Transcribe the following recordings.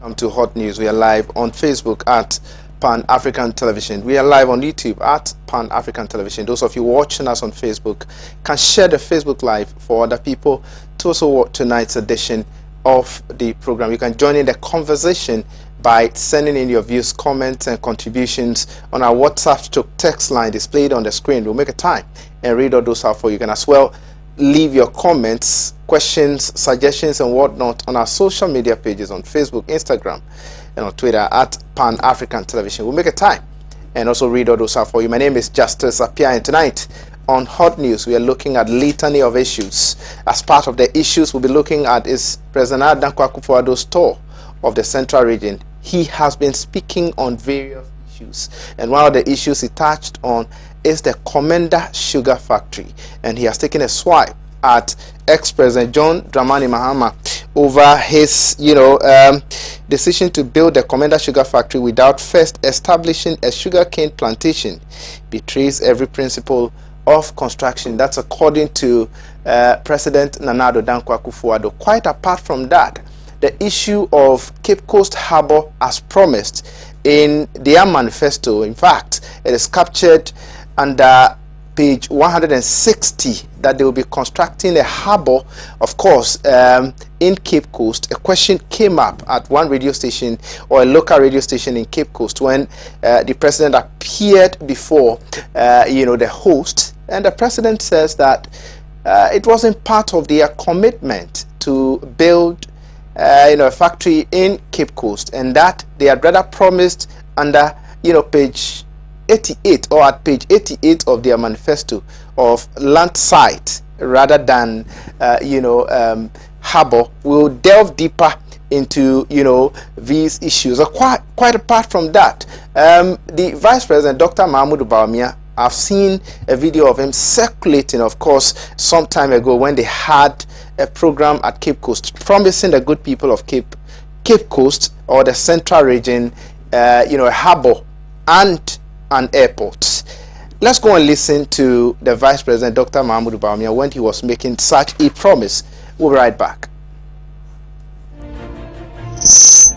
Welcome to Hot News. We are live on Facebook at Pan-African Television. We are live on YouTube at Pan-African Television. Those of you watching us on Facebook can share the Facebook Live for other people to also watch tonight's edition of the program. You can join in the conversation by sending in your views, comments, and contributions on our WhatsApp text line displayed on the screen. We'll make a time and read all those out for you. You can as well leave your comments, questions, suggestions, and whatnot on our social media pages on Facebook, Instagram, and on Twitter at Pan-African Television. We'll make a time and also read all those out for you. My name is Justice Appiah, and tonight on Hot News, we are looking at litany of issues. As part of the issues we'll be looking at is President Dankwa Akufo-Addo's tour of the Central Region. He has been speaking on various issues, and one of the issues he touched on is the Komenda Sugar Factory, and he has taken a swipe at ex-President John Dramani Mahama over his, decision to build the Komenda Sugar Factory without first establishing a sugarcane plantation. Betrays every principle of construction. That's according to President Nana Addo Dankwa Akufo-Addo. Quite apart from that, the issue of Cape Coast Harbour as promised in their manifesto, in fact, it is captured under page 160 that they will be constructing a harbour, of course, in Cape Coast. A question came up at one radio station, or a local radio station in Cape Coast, when the president appeared before the host, and the president says that it wasn't part of their commitment to build a factory in Cape Coast, and that they had rather promised under page 88, or at page 88 of their manifesto, of land site rather than harbour. We'll delve deeper into these issues. Quite apart from that, the Vice President, Dr. Mahmoud Bawumia, I've seen a video of him circulating, of course, some time ago when they had a program at Cape Coast, promising the good people of Cape Coast, or the Central Region, a harbour and an airport. Let's go and listen to the Vice President, Dr. Mahmoud Bawumia, when he was making such a promise. We'll be right back. It was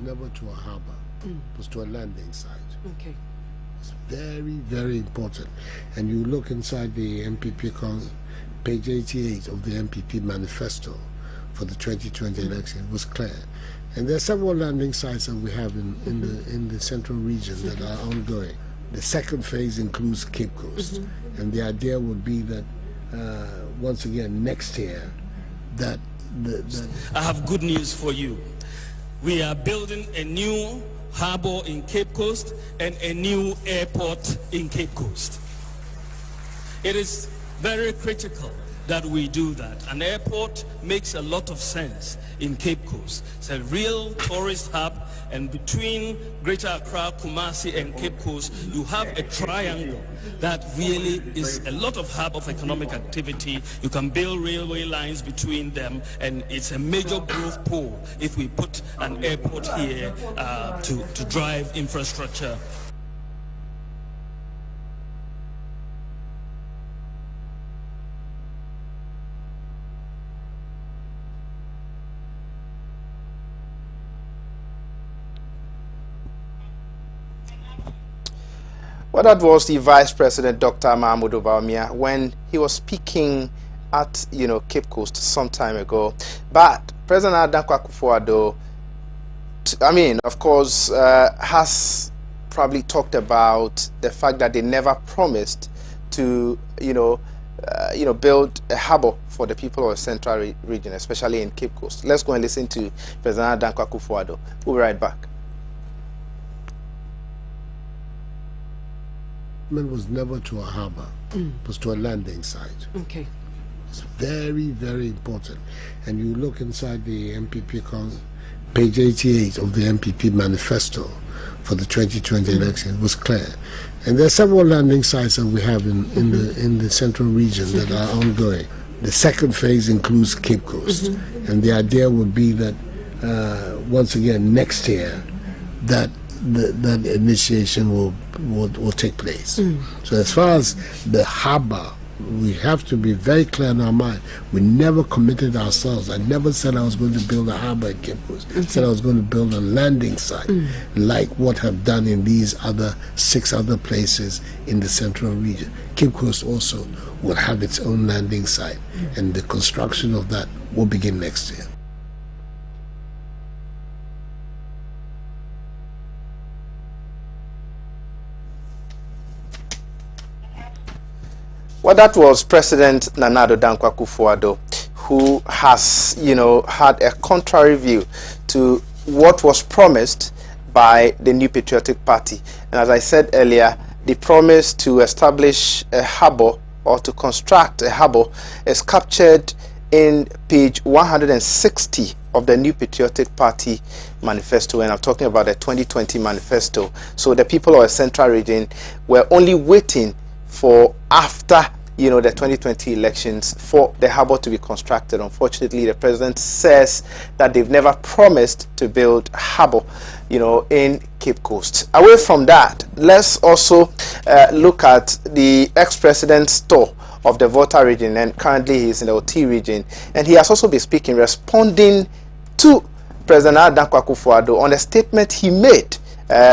never to a harbour. It was to a landing site. Okay. It's very, very important. And you look inside the MPP, page 88 of the MPP manifesto for the 2020 election, it was clear. And there are several landing sites that we have in the Central Region that are ongoing. The second phase includes Cape Coast, and the idea would be that once again next year, that I have good news for you. We are building a new harbour in Cape Coast and a new airport in Cape Coast. It is very critical that we do that. An airport makes a lot of sense in Cape Coast. It's a real tourist hub, and between Greater Accra, Kumasi, and Cape Coast, you have a triangle that really is a lot of hub of economic activity. You can build railway lines between them, and it's a major growth pool if we put an airport here to drive infrastructure. Well, that was the Vice President, Dr. Mahmoud Bawumia, when he was speaking at Cape Coast some time ago. But President Dankwa Akufo-Addo, of course, has probably talked about the fact that they never promised to build a harbour for the people of the Central Region, especially in Cape Coast. Let's go and listen to President Dankwa Akufo-Addo. We'll be right back. It was never to a harbour. It was to a landing site. Okay. It's very, very important. And you look inside the MPP, page 88 of the MPP manifesto for the 2020 election, it was clear. And there are several landing sites that we have in the Central Region that are ongoing. The second phase includes Cape Coast, and the idea would be that once again next year, that initiation will take place. So as far as the harbour we have to be very clear in our mind. We never committed ourselves. I never said I was going to build a harbor at Cape Coast. I said I was going to build a landing site, like what I've done in these 6 other places in the central region. Cape Coast also will have its own landing site, and the construction of that will begin next year. Well, that was President Nana Addo Dankwa Akufo-Addo, who has, had a contrary view to what was promised by the New Patriotic Party. And as I said earlier, the promise to establish a harbour or to construct a harbour is captured in page 160 of the New Patriotic Party manifesto, and I'm talking about the 2020 manifesto. So the people of the Central Region were only waiting for after the 2020 elections for the harbour to be constructed. Unfortunately, the president says that they've never promised to build harbour in Cape Coast. Away from that, let's also look at the ex-president's tour of the Volta region, and currently he's in the OT region, and he has also been speaking, responding to President Dankwa Akufo-Addo on a statement he made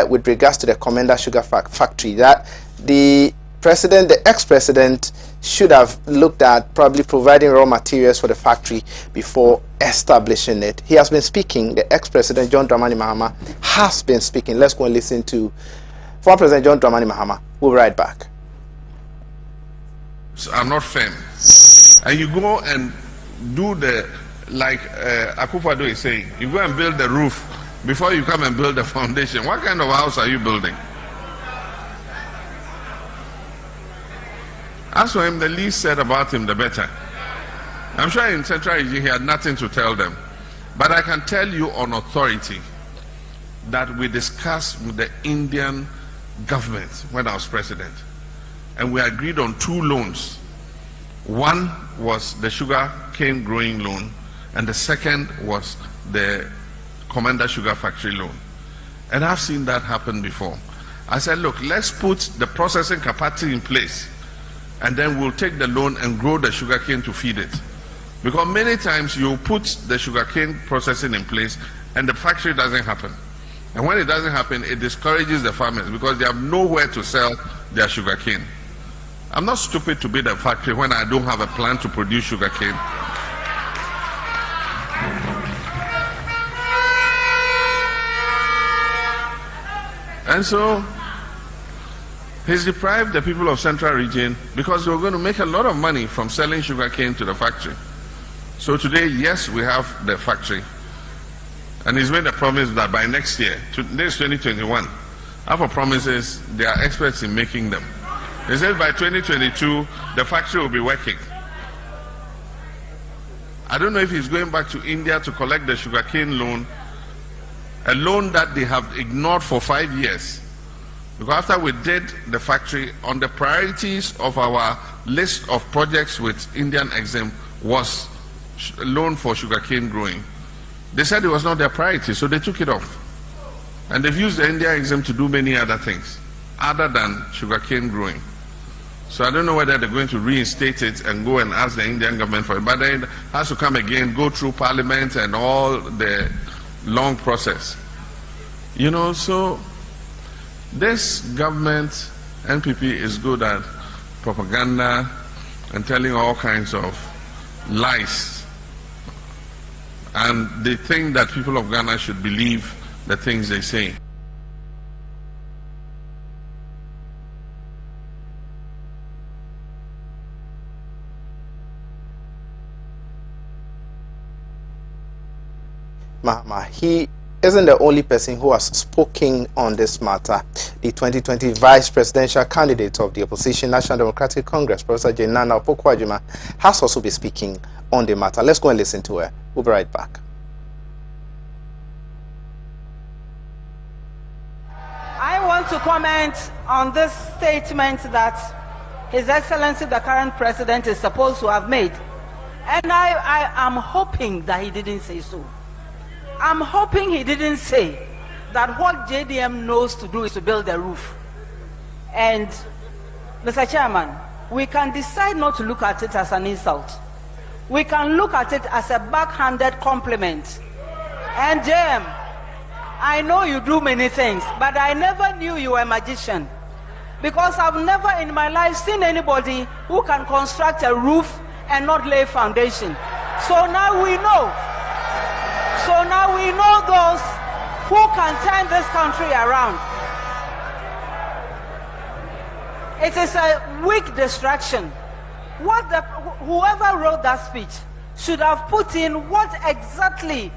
with regards to the Commander Sugar Factory, that the ex-president should have looked at probably providing raw materials for the factory before establishing it. He has been speaking. The ex-president John Dramani Mahama has been speaking. Let's go and listen to former President John Dramani Mahama. We'll be right back. Are not firm, and you go and do like Akufo-Addo is saying, you go and build the roof before you come and build the foundation. What kind of house are you building? As for him, the least said about him, the better. I'm sure in Central Region he had nothing to tell them. But I can tell you on authority that we discussed with the Indian government when I was president, and we agreed on 2 loans. One was the sugar cane growing loan, and the second was the Commander Sugar Factory loan. And I've seen that happen before. I said, look, let's put the processing capacity in place, and then we'll take the loan and grow the sugarcane to feed it. Because many times you put the sugarcane processing in place and the factory doesn't happen. And when it doesn't happen, it discourages the farmers because they have nowhere to sell their sugarcane. I'm not stupid to build a factory when I don't have a plan to produce sugarcane. And so he's deprived the people of Central Region because they were going to make a lot of money from selling sugarcane to the factory. So today, yes, we have the factory. And he's made a promise that by next year, today is 2021, our promises, they are experts in making them. He said by 2022, the factory will be working. I don't know if he's going back to India to collect the sugarcane loan, a loan that they have ignored for 5 years. Because after we did the factory, on the priorities of our list of projects with Indian Exim was a loan for sugarcane growing. They said it was not their priority, so they took it off. And they've used the Indian Exim to do many other things other than sugarcane growing. So I don't know whether they're going to reinstate it and go and ask the Indian government for it. But then it has to come again, go through parliament and all the long process. So this government, NPP, is good at propaganda and telling all kinds of lies. And they think that people of Ghana should believe the things they say. Mahama, he isn't the only person who has spoken on this matter. The 2020 vice presidential candidate of the opposition National Democratic Congress, Professor Nana Akufo-Addo, has also been speaking on the matter. Let's go and listen to her. We'll be right back. I want to comment on this statement that His Excellency the current president is supposed to have made. And I am hoping that he didn't say so. I'm hoping he didn't say that what JDM knows to do is to build a roof. And Mr. Chairman, we can decide not to look at it as an insult. We can look at it as a backhanded compliment. And I know you do many things, but I never knew you were a magician. Because I've never in my life seen anybody who can construct a roof and not lay foundation. So now we know. So now we know those who can turn this country around. It is a weak distraction. Whoever wrote that speech should have put in what exactly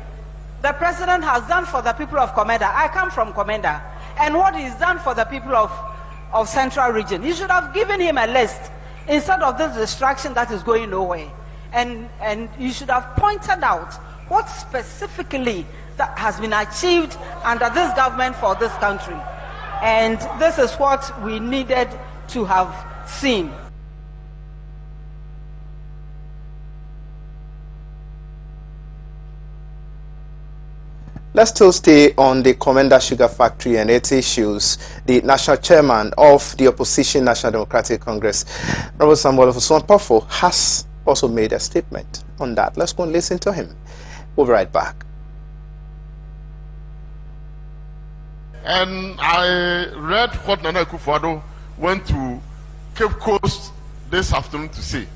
the president has done for the people of Komenda. I come from Komenda. And what he's done for the people of Central Region. You should have given him a list instead of this distraction that is going nowhere. And you should have pointed out what specifically that has been achieved under this government for this country. And this is what we needed to have seen. Let's still stay on the Komenda Sugar Factory and its issues. The national chairman of the opposition National Democratic Congress, Robert Samuel Ofosu-Ampofo, has also made a statement on that. Let's go and listen to him. We'll be right back. And I read what Nana Akufo-Addo went to Cape Coast this afternoon to say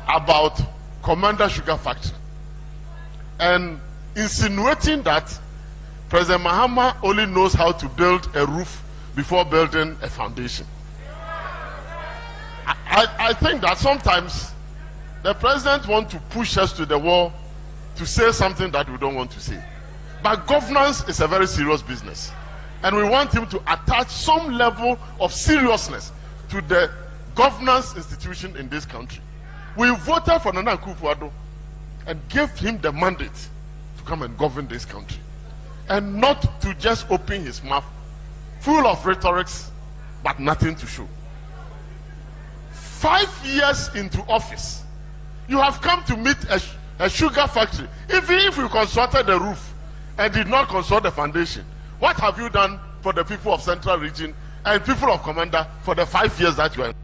about Komenda Sugar Factory, and insinuating that President Mahama only knows how to build a roof before building a foundation. I think that sometimes the president wants to push us to the wall to say something that we don't want to say. But governance is a very serious business, and we want him to attach some level of seriousness to the governance institution in this country. We voted for Nana Akufo-Addo and gave him the mandate to come and govern this country, and not to just open his mouth full of rhetorics but nothing to show. 5 years into office, you have come to meet a sugar factory. Even if you constructed the roof and did not construct the foundation, what have you done for the people of Central Region and people of Komenda for the 5 years that you are in?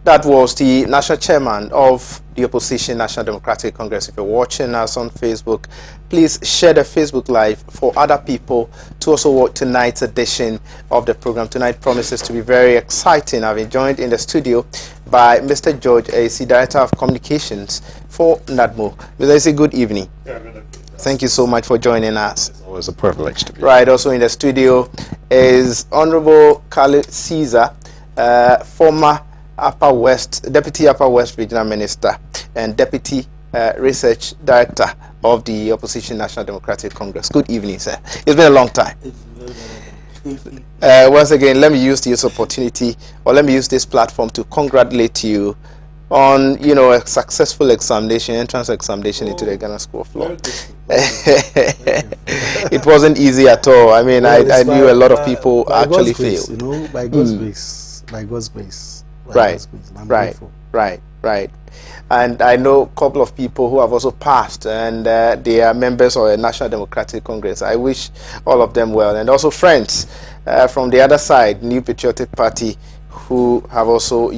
That was the national chairman of the opposition National Democratic Congress. If you're watching us on Facebook, please share the Facebook Live for other people to also watch tonight's edition of the program. Tonight promises to be very exciting. I've been joined in the studio by Mr. George A.C., Director of Communications for NADMO. Mr. A.C., good evening. Thank you so much for joining us. It's always a privilege to be right. Also in the studio is Honorable Khalid Caesar, former Deputy Upper West Regional Minister and Deputy Research Director of the Opposition National Democratic Congress. Good evening, sir. It's been a long time. Once again, let me use this opportunity, or let me use this platform to congratulate you on, a successful examination, entrance examination into the Ghana School of Law. It wasn't easy at all. I mean, I knew a lot of people actually failed. By God's grace, by God's grace. Right. And I know a couple of people who have also passed, and they are members of the National Democratic Congress. I wish all of them well, and also friends from the other side, New Patriotic Party, who have also,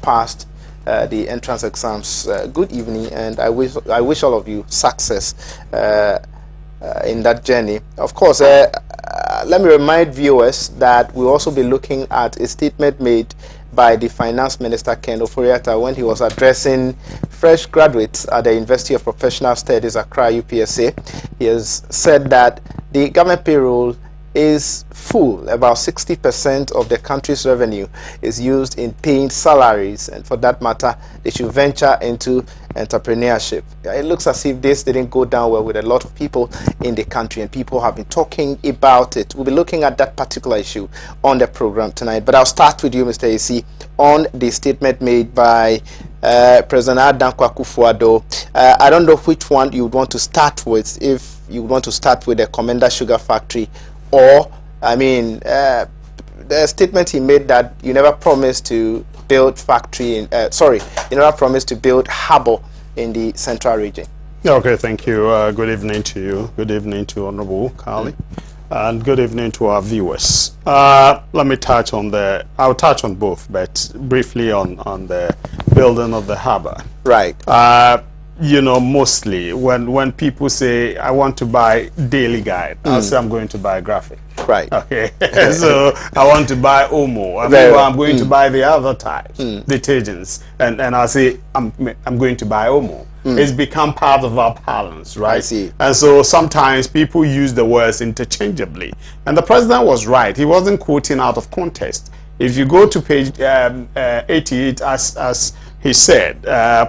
passed the entrance exams. Good evening, and I wish all of you success in that journey. Of course, let me remind viewers that we'll also be looking at a statement made by the Finance Minister Ken Ofori-Atta when he was addressing fresh graduates at the University of Professional Studies, Accra, UPSA. He has said that the government payroll is full. About 60% of the country's revenue is used in paying salaries, and for that matter, they should venture into entrepreneurship. It looks as if this didn't go down well with a lot of people in the country, and people have been talking about it. We'll be looking at that particular issue on the program tonight, but I'll start with you, Mr. AC, on the statement made by President Akufo-Addo. I don't know which one you would want to start with, if you want to start with the Komenda Sugar Factory, or, the statement he made that you never promised to build factory in, you never promised to build harbour in the Central Region. Yeah, okay, thank you. Good evening to you. Good evening to Honorable Kali. And good evening to our viewers. Let me touch on I'll touch on both, but briefly on the building of the harbor. Right. You know, mostly when people say, I want to buy Daily Guide, I'll say I'm going to buy graphic. Right. Okay. So I want to buy Omo. I'm going to buy the other types, detergents, and I'll say I'm going to buy Omo. It's become part of our parlance, right? I see. And so sometimes people use the words interchangeably. And the president was right. He wasn't quoting out of context. If you go to page 88, as he said,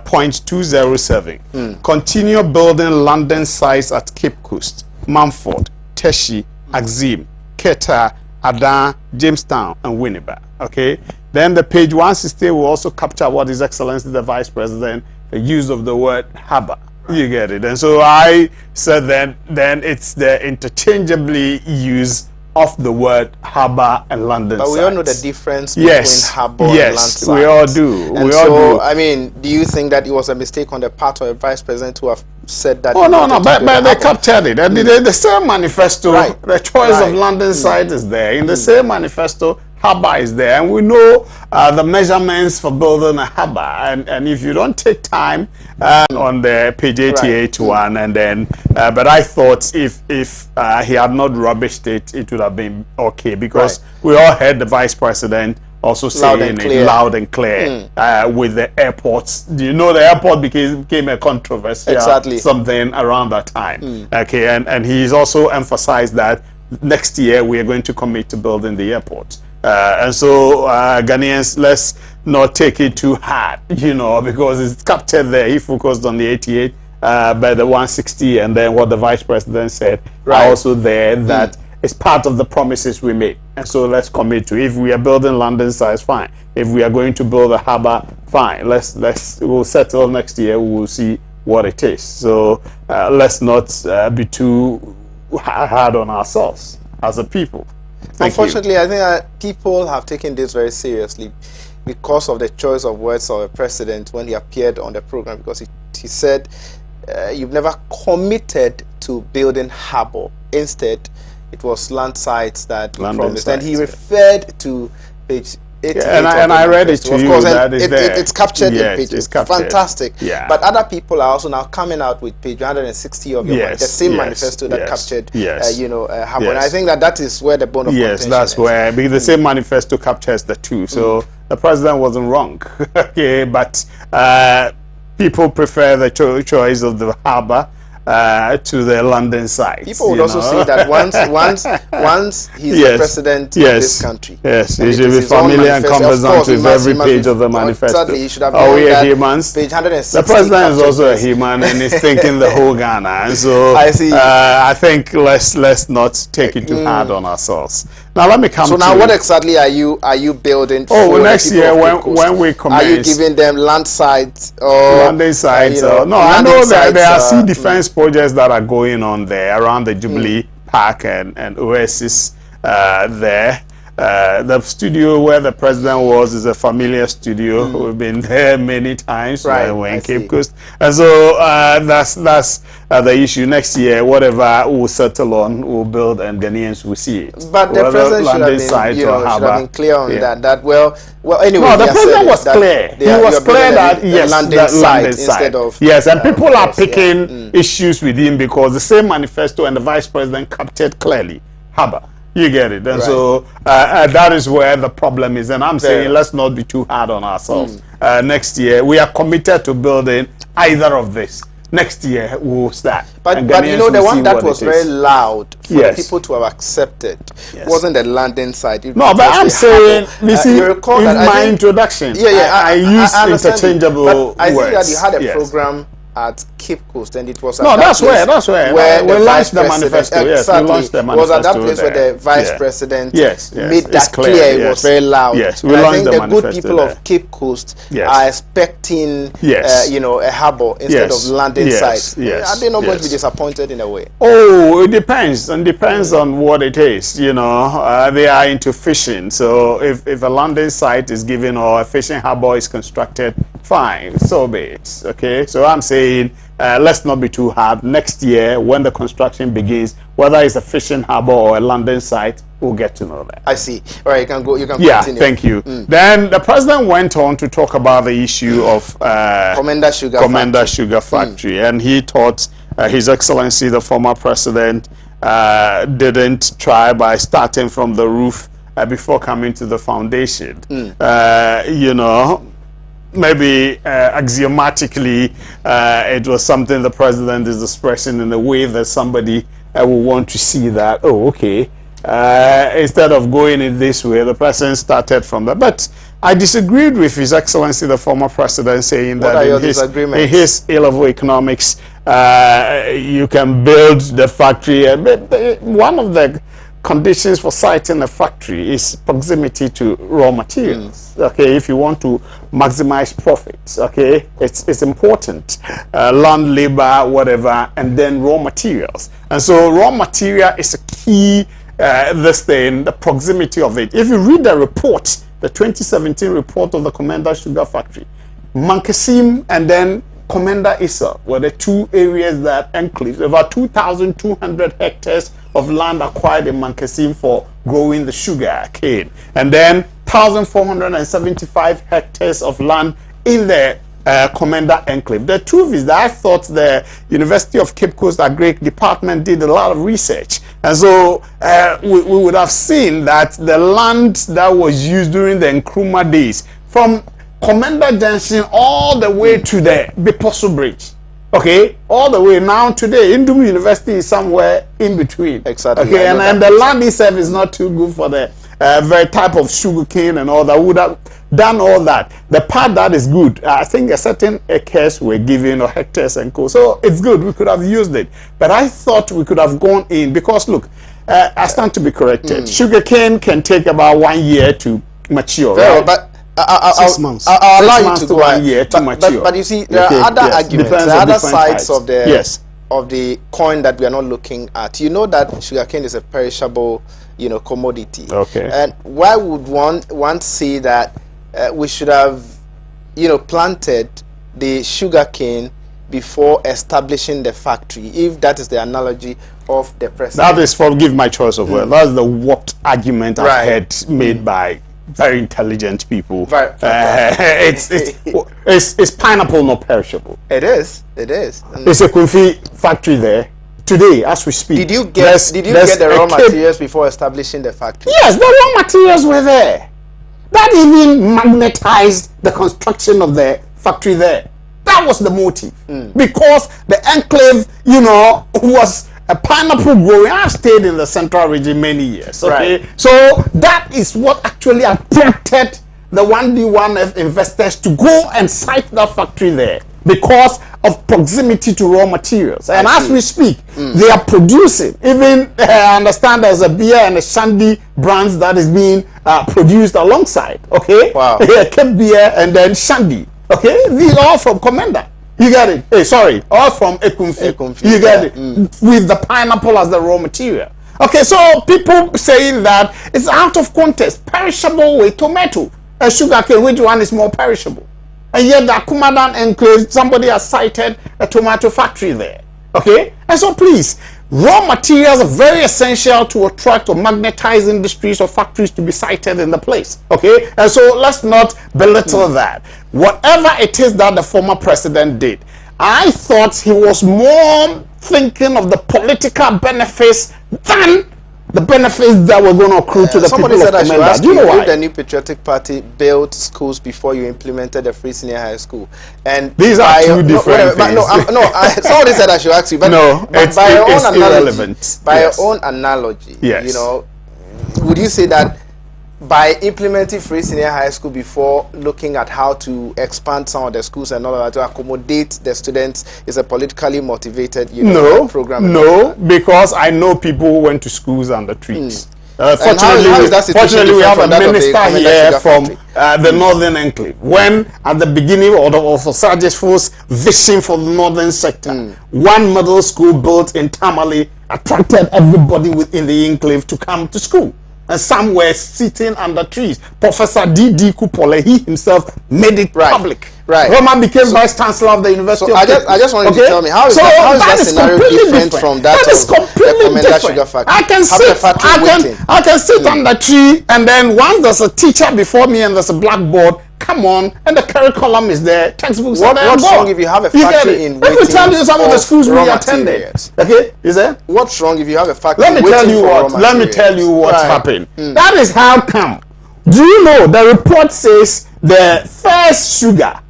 point 207, continue building London sites at Cape Coast, Mumford, Teshi, Axim, Keta, Adan, Jamestown, and Winneba. Okay. Then the page 160 will also capture what His Excellency the Vice President, the use of the word harbor. You get it. And so I said then it's the interchangeably use of the word harbor and London But we sites. all know the difference between harbor and land sites. We all do. And we so, all do. I mean, do you think that it was a mistake on the part of the Vice President to have said that? Oh, no, but they captured it. And the same manifesto, Right. the choice of London site is there. In the same manifesto, harbor is there. And we know the measurements for building a harbor. And if you don't take time on the page 88 one, and then, but I thought if he had not rubbished it, it would have been okay. Because we all heard the Vice President also saying it loud and clear with the airports. Do you know the airport became a controversy, something around that time. Okay, and he's also emphasized that next year we are going to commit to building the airport. And so Ghanaians, let's not take it too hard, you know, because it's captured there. He focused on the 88, but the 160, and then what the Vice President said are also there, that it's part of the promises we made. And so let's commit to, if we are building London size, fine. If we are going to build a harbor, fine. We'll settle next year. We will see what it is. So let's not be too hard on ourselves as a people. Unfortunately, I think that people have taken this very seriously because of the choice of words of the president when he appeared on the program, because he said, you've never committed to building harbor. Instead, it was land sites that you promised. And he referred to page 88. And I read it to you. Course, that is there. It's captured in pages. It's captured. Fantastic. Yeah. But other people are also now coming out with page 160 of your the same manifesto that captured, harbor. And I think that is where the bone of contention is. Yes, that's where, because the same manifesto captures the two. So the president wasn't wrong. Okay, but people prefer the choice of the harbor to the London site. People would also see that once he's the president of this country. Yes, he should be familiar and conversant with every page of the manifesto. Exactly, he should have Are we that humans? Page 160. The president is also a human, and he's thinking the whole Ghana. And so I see. I think let's not take it too hard on ourselves. Now let me come. So now, what exactly are you building? Oh, next year when we commence, are you giving them land sites or London sites? No, I know that there are sea defense projects that are going on there around the Jubilee Park and Oasis there. The studio where the president was is a familiar studio. We've been there many times when we're in Cape Coast. And so that's the issue. Next year, whatever we'll settle on, we'll build, and Ghanaians will see it. But the president should have been clear on that. Well, anyway. No, the president was clear. He was clear that, yes, London site instead of... Yes, and people are picking issues with him because the same manifesto and the vice president captured clearly harbor. You get it. And so that is where the problem is. And I'm saying let's not be too hard on ourselves. Next year, we are committed to building either of this. Next year, we'll start. But you know, the one that was very loud for the people to have accepted wasn't the London side. No, but I'm saying, you see, in my introduction, I used interchangeable words. I think that you had a program at Cape Coast, and it was at that's where we launched the manifesto. Yes, we launched the manifesto. It was at that place where the vice president made that clear. It was very loud. Yes, we launched the manifesto. I think the good people of Cape Coast are expecting, a harbor instead of landing sites. Are they not going to be disappointed in a way? Oh, it depends, and depends on what it is. You know, they are into fishing, so if a landing site is given or a fishing harbor is constructed, fine, so be it. Okay, so I'm saying let's not be too hard. Next year, when the construction begins, whether it's a fishing harbor or a landing site, we'll get to know that. I see. All right, you can go. You can yeah, continue. Thank you. Then the president went on to talk about the issue of Commander Sugar Factory, and he thought His Excellency, the former president, didn't try by starting from the roof before coming to the foundation. You know, maybe axiomatically it was something the president is expressing in a way that somebody will want to see that, oh, okay, instead of going in this way, the president started from that. But I disagreed with His Excellency, the former president, saying that in his A-level economics, you can build the factory. One of the conditions for siting a factory is proximity to raw materials. Okay, if you want to maximize profits, okay, it's important. Land, labor, whatever, and then raw materials. And so raw material is a key, this thing, the proximity of it. If you read the report, the 2017 report of the Commander Sugar Factory, Mankasim and then Commander Issa were the two areas that enclaves, about 2,200 hectares of land acquired in Mankasim for growing the sugar cane, and then 1,475 hectares of land in the Commander Enclave. The truth is that I thought the University of Cape Coast Agric Department did a lot of research, and so we would have seen that the land that was used during the Nkrumah days, from Commander Junction all the way to the Biposo Bridge, okay, all the way now today, Indum University is somewhere in between. Exactly. Okay, and the land itself is not too good for the very type of sugar cane and all that. Would have done all that. The part that is good, I think a certain acres were given, or hectares and co. So it's good. We could have used it, but I thought we could have gone in, because look, I stand to be corrected. Sugar cane can take about 1 year to mature. Right? But 6 months. I'll allow you to go 1 year to mature. But you see, there are other arguments, there are other sides of the yes. of the coin that we are not looking at. You know that sugarcane is a perishable, commodity. Okay. And why would one say that we should have, planted the sugarcane before establishing the factory, if that is the analogy of the president? That is, forgive my choice of word, that's the warped argument I've heard made by very intelligent people. It's pineapple not perishable. It is. It's a Kunfi factory there today as we speak. Did you get the raw materials before establishing the factory? Yes, the raw materials were there. That even magnetized the construction of the factory there. That was the motive. Because the enclave, was a pineapple growing. I've stayed in the central region many years. Okay, right. So that is what actually attracted the 1D1F investors to go and site that factory there, because of proximity to raw materials. And as we speak, they are producing. Even I understand there's a beer and a shandy brands that is being produced alongside. Okay, wow. Cape beer and then shandy. Okay, these are all from Commander. You get it? Hey, sorry, all from Ekumfi. You get it? With the pineapple as the raw material. Okay, so people saying that it's out of context. Perishable with tomato and sugarcane, which one is more perishable? And yet the Akumadan Enclave, somebody has cited a tomato factory there. Okay, and so please, raw materials are very essential to attract or magnetize industries or factories to be sited in the place. Okay, and so let's not belittle that. Whatever it is that the former president did, I thought he was more thinking of the political benefits than the benefits that were going to accrue to the people of Commander. Do you know why? The New Patriotic Party built schools before you implemented the free senior high school, and these are two different things. Somebody said I should ask you, but no, but by your own analogy, by your own analogy, yes. Would you say that by implementing free senior high school before looking at how to expand some of the schools and all of that to accommodate the students is a politically motivated program? No, because I know people who went to schools under trees. Fortunately, we have a minister here from the Northern Enclave. When at the beginning of Osage Force vision for the Northern sector, one middle school built in Tamale attracted everybody within the enclave to come to school. and some were sitting under trees. Professor D.D. Kupole, he himself made it public. Right. Roma became vice chancellor of the University of I just wanted to tell me, how is that scenario different from that is completely different. I can sit on the tree, and then once there's a teacher before me and there's a blackboard, come on, and the curriculum is there, textbooks are there. What's wrong if you have a factory in Let me tell you some of the schools we attended. Okay, is there? What's wrong if you have a factory? Let me tell you what happened. That is how come. Do you know the report says the first sugar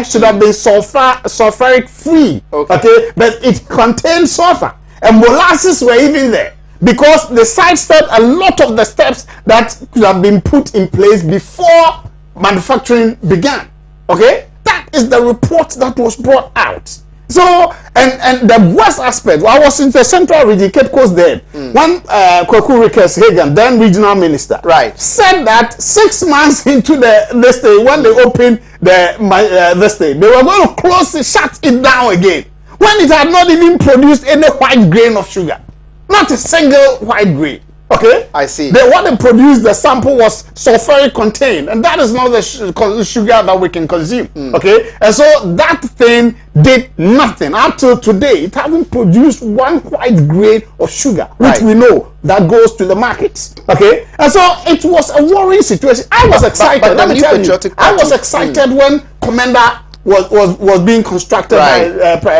should have been sulfuric free, okay, but it contained sulfur, and molasses were even there because they sidestepped a lot of the steps that could have been put in place before manufacturing began. Okay, that is the report that was brought out. So, and the worst aspect, I was in the central region, Cape Coast then, when Kwaku Rickers Hagan, then regional minister, said that 6 months into this day, when they opened this day, they were going to close it, shut it down again, when it had not even produced any white grain of sugar. Not a single white grain. Okay, I see. What they produced, the sample was sulfuric contained, and that is not the sugar that we can consume. Okay, and so that thing did nothing up till today. It hasn't produced one white grain of sugar, which we know that goes to the market. Okay, and so it was a worrying situation. I was excited. Let me tell you, I was excited when Commander was being constructed by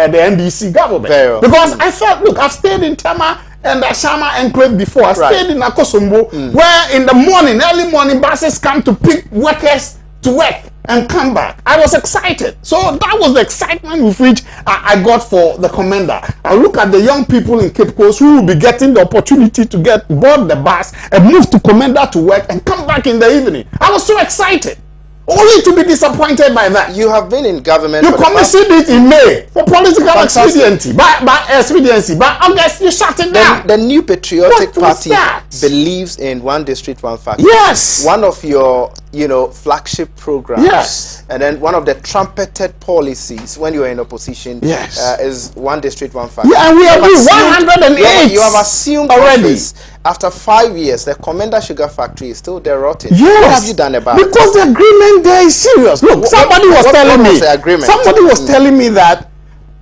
the NDC government because I felt, look, I've stayed in Tama and the Shama enclave before. I stayed in Akosombo, where in the morning, early morning, buses come to pick workers to work and come back. I was excited. So that was the excitement with which I got for the commander. I look at the young people in Cape Coast who will be getting the opportunity to get board the bus and move to commander to work and come back in the evening. I was so excited. Only to be disappointed by that. You have been in government. You commissioned it in May for political expediency. By August, you shut it down. The New Patriotic Party believes in one district, one factory. Yes. One of your, flagship programs. Yes. And then one of the trumpeted policies when you are in opposition. Yes. Is one district, one factory. Yeah, and we have 108. You have assumed already. Office. After 5 years, the Commander Sugar Factory is still there rotting. Yes. What have you done about it? Because the agreement there is serious. Look, somebody was telling me that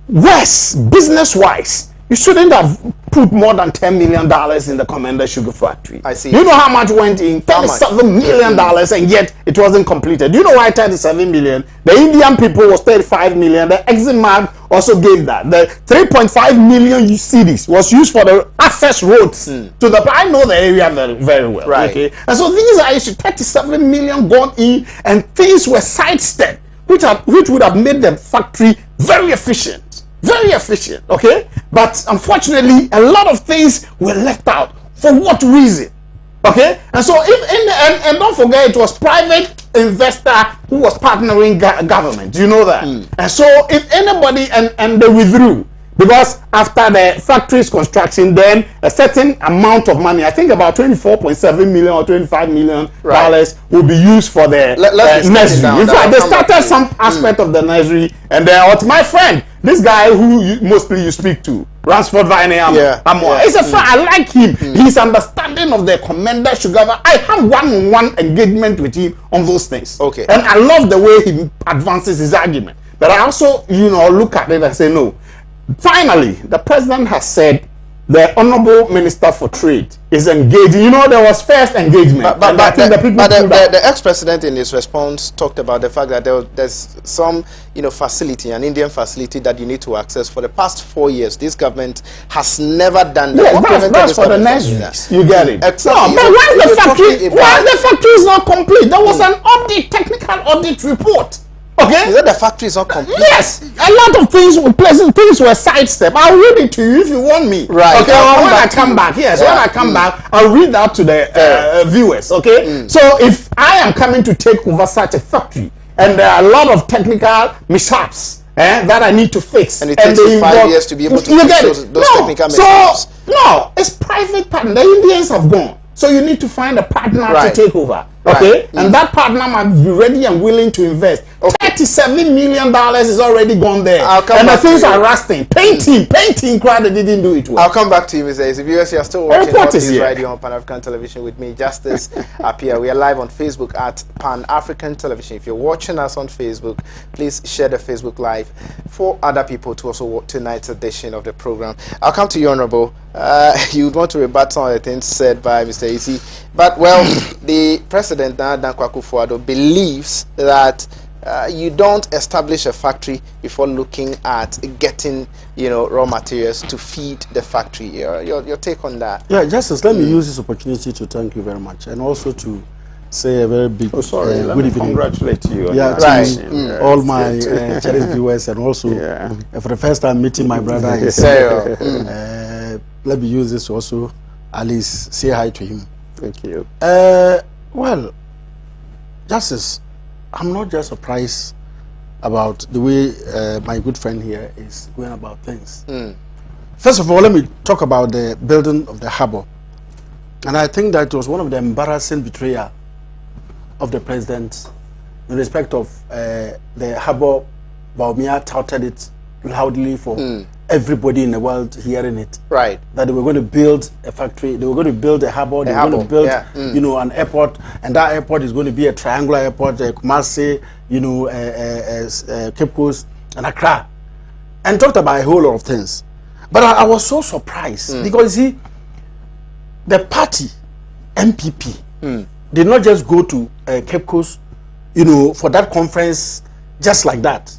West, business-wise, you shouldn't have put more than $10 million in the Commander Sugar Factory. I see. You know how much went in? $37 million, and yet it wasn't completed. Do you know why 37 million? The Indian people was 35 million. The Eximag also gave that. The 3.5 million cedis was used for the access roads to the. I know the area very, very well. Right. Okay. And so these are issues. 37 million gone in, and things were sidestepped, which would have made the factory very efficient. Very efficient, okay? But unfortunately, a lot of things were left out. For what reason? Okay? And so, and don't forget, it was private investor who was partnering government. Do you know that? And so, if anybody, and they withdrew, because after the factory's construction, then a certain amount of money, I think about 24.7 million or 25 million dollars will be used for the nursery. In fact, they started some aspect of the nursery, and then my friend, this guy who you speak to, Ransford Viney, he's a friend. I like him. His understanding of the Commander Sugar. I have one-on-one engagement with him on those things. Okay. And I love the way he advances his argument. But I also, look at it and say, no. Finally, the president has said the Honorable Minister for Trade is engaging. There was first engagement. But the ex-president in his response talked about the fact that there's some, facility, an Indian facility that you need to access. For the past 4 years, this government has never done that. Yeah, that's for the nurseries. You get it. Exactly. No, but when the factory is not complete, there was an technical audit report. Okay. Is that the factory is not complete? Yes. A lot of things were sidestepped. I'll read it to you if you want me. Right. Okay. When I come back, when I come back, I'll read that to the viewers. Okay. So if I am coming to take over such a factory, and there are a lot of technical mishaps that I need to fix, and it takes 5 years to be able to fix those technical mishaps. No, it's private partner. The Indians have gone. So you need to find a partner to take over. Okay, and that partner must be ready and willing to invest. $37 million is already gone there, and the things are rusting. Painting crowd didn't do it well. I'll come back to you, Mr. If you are still watching What is Radio on Pan African Television with me, Justice Appiah. We are live on Facebook at Pan African Television. If you're watching us on Facebook, please share the Facebook Live for other people to also watch tonight's edition of the program. I'll come to you, Honorable. You would want to rebut some of the things said by Mr. Isi, but well, the President Nana Akufo-Addo believes that you don't establish a factory before looking at getting, raw materials to feed the factory. Your take on that? Yeah, Justice, let me use this opportunity to thank you very much, and also to say a very big good evening. Congratulate you. Yeah, to all my cherished viewers, and also for the first time meeting my brother. Let me use this to also at least say hi to him. Thank you. Well, Justice, I'm not just surprised about the way my good friend here is going about things. First of all, let me talk about the building of the harbor. And I think that it was one of the embarrassing betrayal of the president in respect of the harbor. Bawumia touted it loudly for everybody in the world hearing it. Right. That they were going to build a factory, they were going to build a harbor, they were going to build, an airport, and that airport is going to be a triangular airport, Kumasi, Cape Coast, and Accra, and talked about a whole lot of things. But I was so surprised because you see, the party MPP did not just go to Cape Coast, for that conference just like that.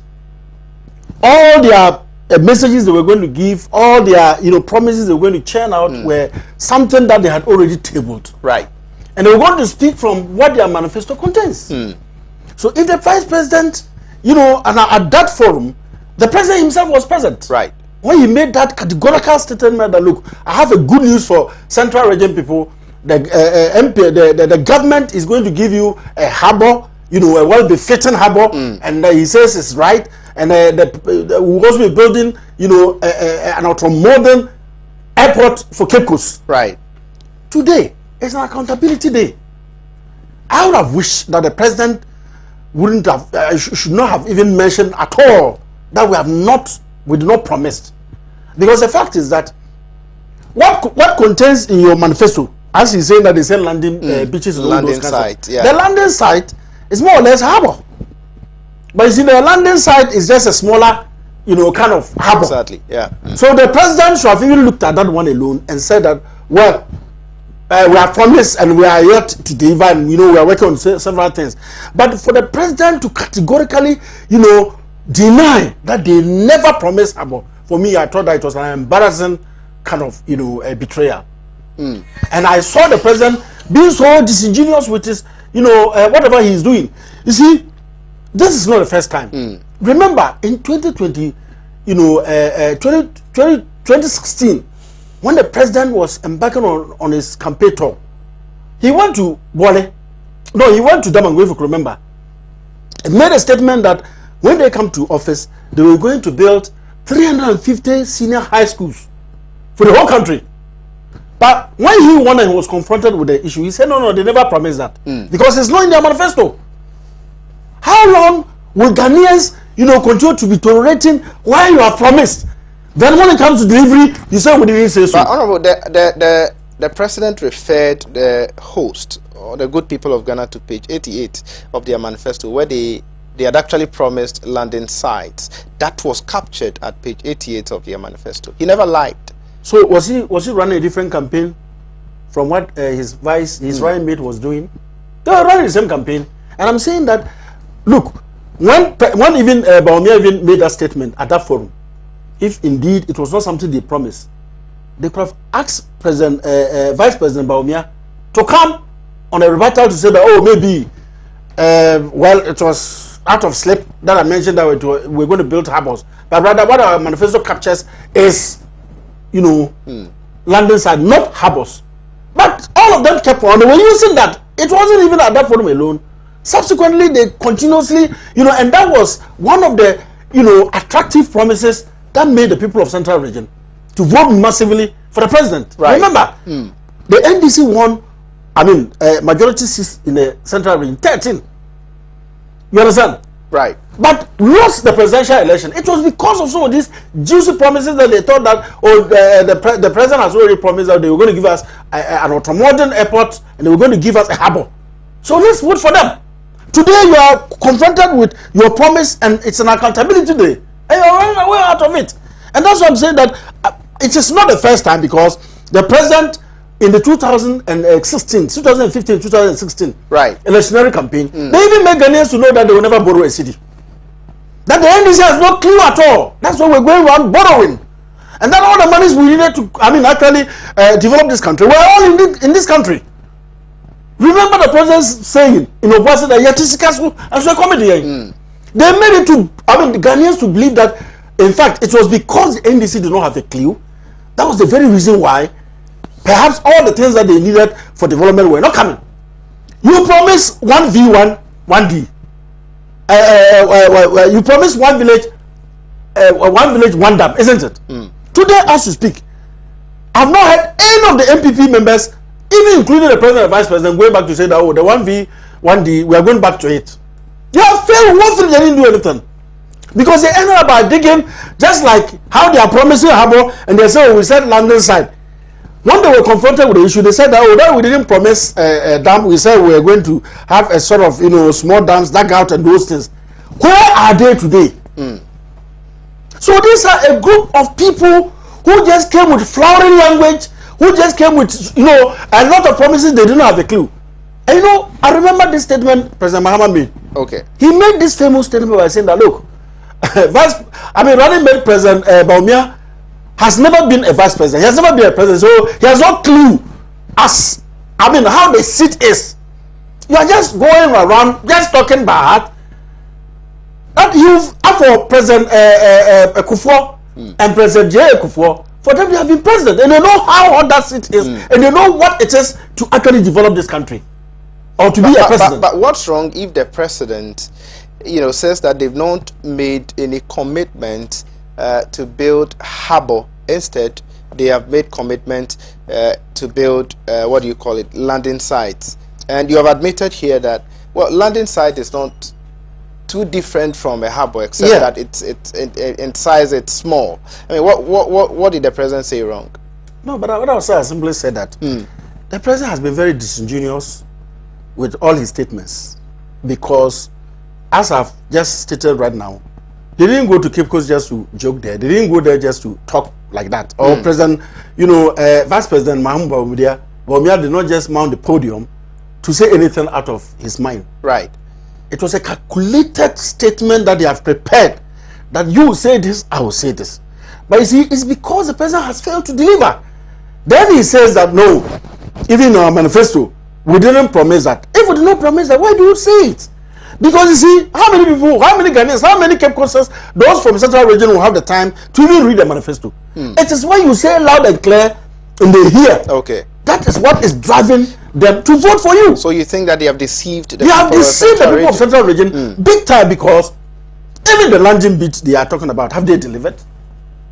All their messages they were going to give, all their promises they were going to churn out were something that they had already tabled. Right. And they were going to speak from what their manifesto contains. So if the vice president, and at that forum, the president himself was present. Right. When he made that categorical statement that, look, I have a good news for Central Region people. The government is going to give you a harbor, a well-befitting harbor, and he says it's right. And we'll also be building, an ultra-modern airport for Cape Coast. Right. Today, it's an accountability day. I would have wished that the president wouldn't have, should not have even mentioned at all that we did not promise. Because the fact is that what contains in your manifesto, as he's saying that they sell landing beaches and landing site, the landing site is more or less harbor. But you see, the landing site is just a smaller, kind of harbor. Exactly, yeah. So the president should have even looked at that one alone and said that, well, we have promised and we are yet to deliver, and we are working on several things. But for the president to categorically, deny that they never promised harbor, for me, I thought that it was an embarrassing kind of, a betrayal. And I saw the president being so disingenuous with his, whatever he's doing. You see, this is not the first time. Remember, in 2016, when the president was embarking on his campaign tour, he went to Bole. No, he went to Damangwefu, remember. He made a statement that when they come to office, they were going to build 350 senior high schools for the whole country. But when he won and he was confronted with the issue, he said, no, they never promised that. Because it's not in their manifesto. How long will Ghanaians, continue to be tolerating why you have promised? Then when it comes to delivery, you say we didn't say so. But Honorable, the president referred the host or the good people of Ghana to page 88 of their manifesto, where they had actually promised landing sites. That was captured at page 88 of their manifesto. He never lied. So was he running a different campaign from what his running mate was doing? They were running the same campaign, and I'm saying that. Look, when even Bawumia even made that statement at that forum, if indeed it was not something they promised, they could have asked Vice President Bawumia to come on a rebuttal to say that, oh, maybe, it was out of slip that I mentioned that we're going to build harbors. But rather, what our manifesto captures is, landing site, not harbors. But all of them kept on. They were using that. It wasn't even at that forum alone. Subsequently, they continuously, and that was one of the, attractive promises that made the people of Central Region to vote massively for the president. Right. Remember, the NDC won majority seats in the central region, 13. You understand? Right. But lost the presidential election. It was because of some of these juicy promises that they thought that the president has already promised that they were going to give us an ultra-modern airport and they were going to give us a harbor. So let's vote for them. Today you are confronted with your promise and it's an accountability day. And you're running away out of it. And that's why I'm saying that it is not the first time, because the president in the 2016 right, electionary campaign, they even made Ghanaians to know that they will never borrow a city. That the NDC has no clue at all. That's why we're going around borrowing. And that all the monies we needed to, actually develop this country, we're all in this country. Remember the president's saying in Obuasi that Yatisikasu as a comedy. They made it to, the Ghanaians to believe that, in fact, it was because the NDC did not have a clue. That was the very reason why perhaps all the things that they needed for development were not coming. You promised 1V1, 1D. You promised one village, one dam, isn't it? Today, as you speak, I've not heard any of the MPP members, even including the president and vice president, going back to say that, the 1V, 1D, we are going back to it. They have failed woefully. They didn't do anything. Because they ended up by digging, just like how they are promising harbor, and they say, we said London side. When they were confronted with the issue, they said that, that we didn't promise a dam. We said we were going to have a sort of, small dams, dug out and those things. Where are they today? So these are a group of people who just came with flowering language, who just came with, a lot of promises they didn't have a clue. And I remember this statement President Mahama made. Okay. He made this famous statement by saying that, look, running mate President Baumia has never been a vice president. He has never been a president, so he has no clue as how the seat is. You are just going around, just talking bad. That you've for President Kufuor and President J. Kufuor, for them to have been president, and they know how hard that seat is, and they know what it is to actually develop this country or to be a president. But what's wrong if the president, says that they've not made any commitment to build harbor? Instead, they have made commitment to build landing sites. And you have admitted here that landing site is not too different from a harbor, except that it's in size it's small. What did the president say wrong? No, but what I was saying, I simply said that the president has been very disingenuous with all his statements, because as I've just stated right now, they didn't go to Cape Coast just to joke there. They didn't go there just to talk like that. Or President, Vice President Mahmoud Bawumia did not just mount the podium to say anything out of his mind. Right. It was a calculated statement that they have prepared, that you will say this, I will say this. But you see, it's because the president has failed to deliver. Then he says that, no, even in our manifesto, we didn't promise that. If we did not promise that, why do you say it? Because you see, how many people, how many Ghanaians, how many Cape Coasters, those from the central region will have the time to even read the manifesto? It is when you say loud and clear and they hear. Okay. That is what is driving them to vote for you. So you think that they have deceived the people of central region big time, because even the landing bit they are talking about, have they delivered?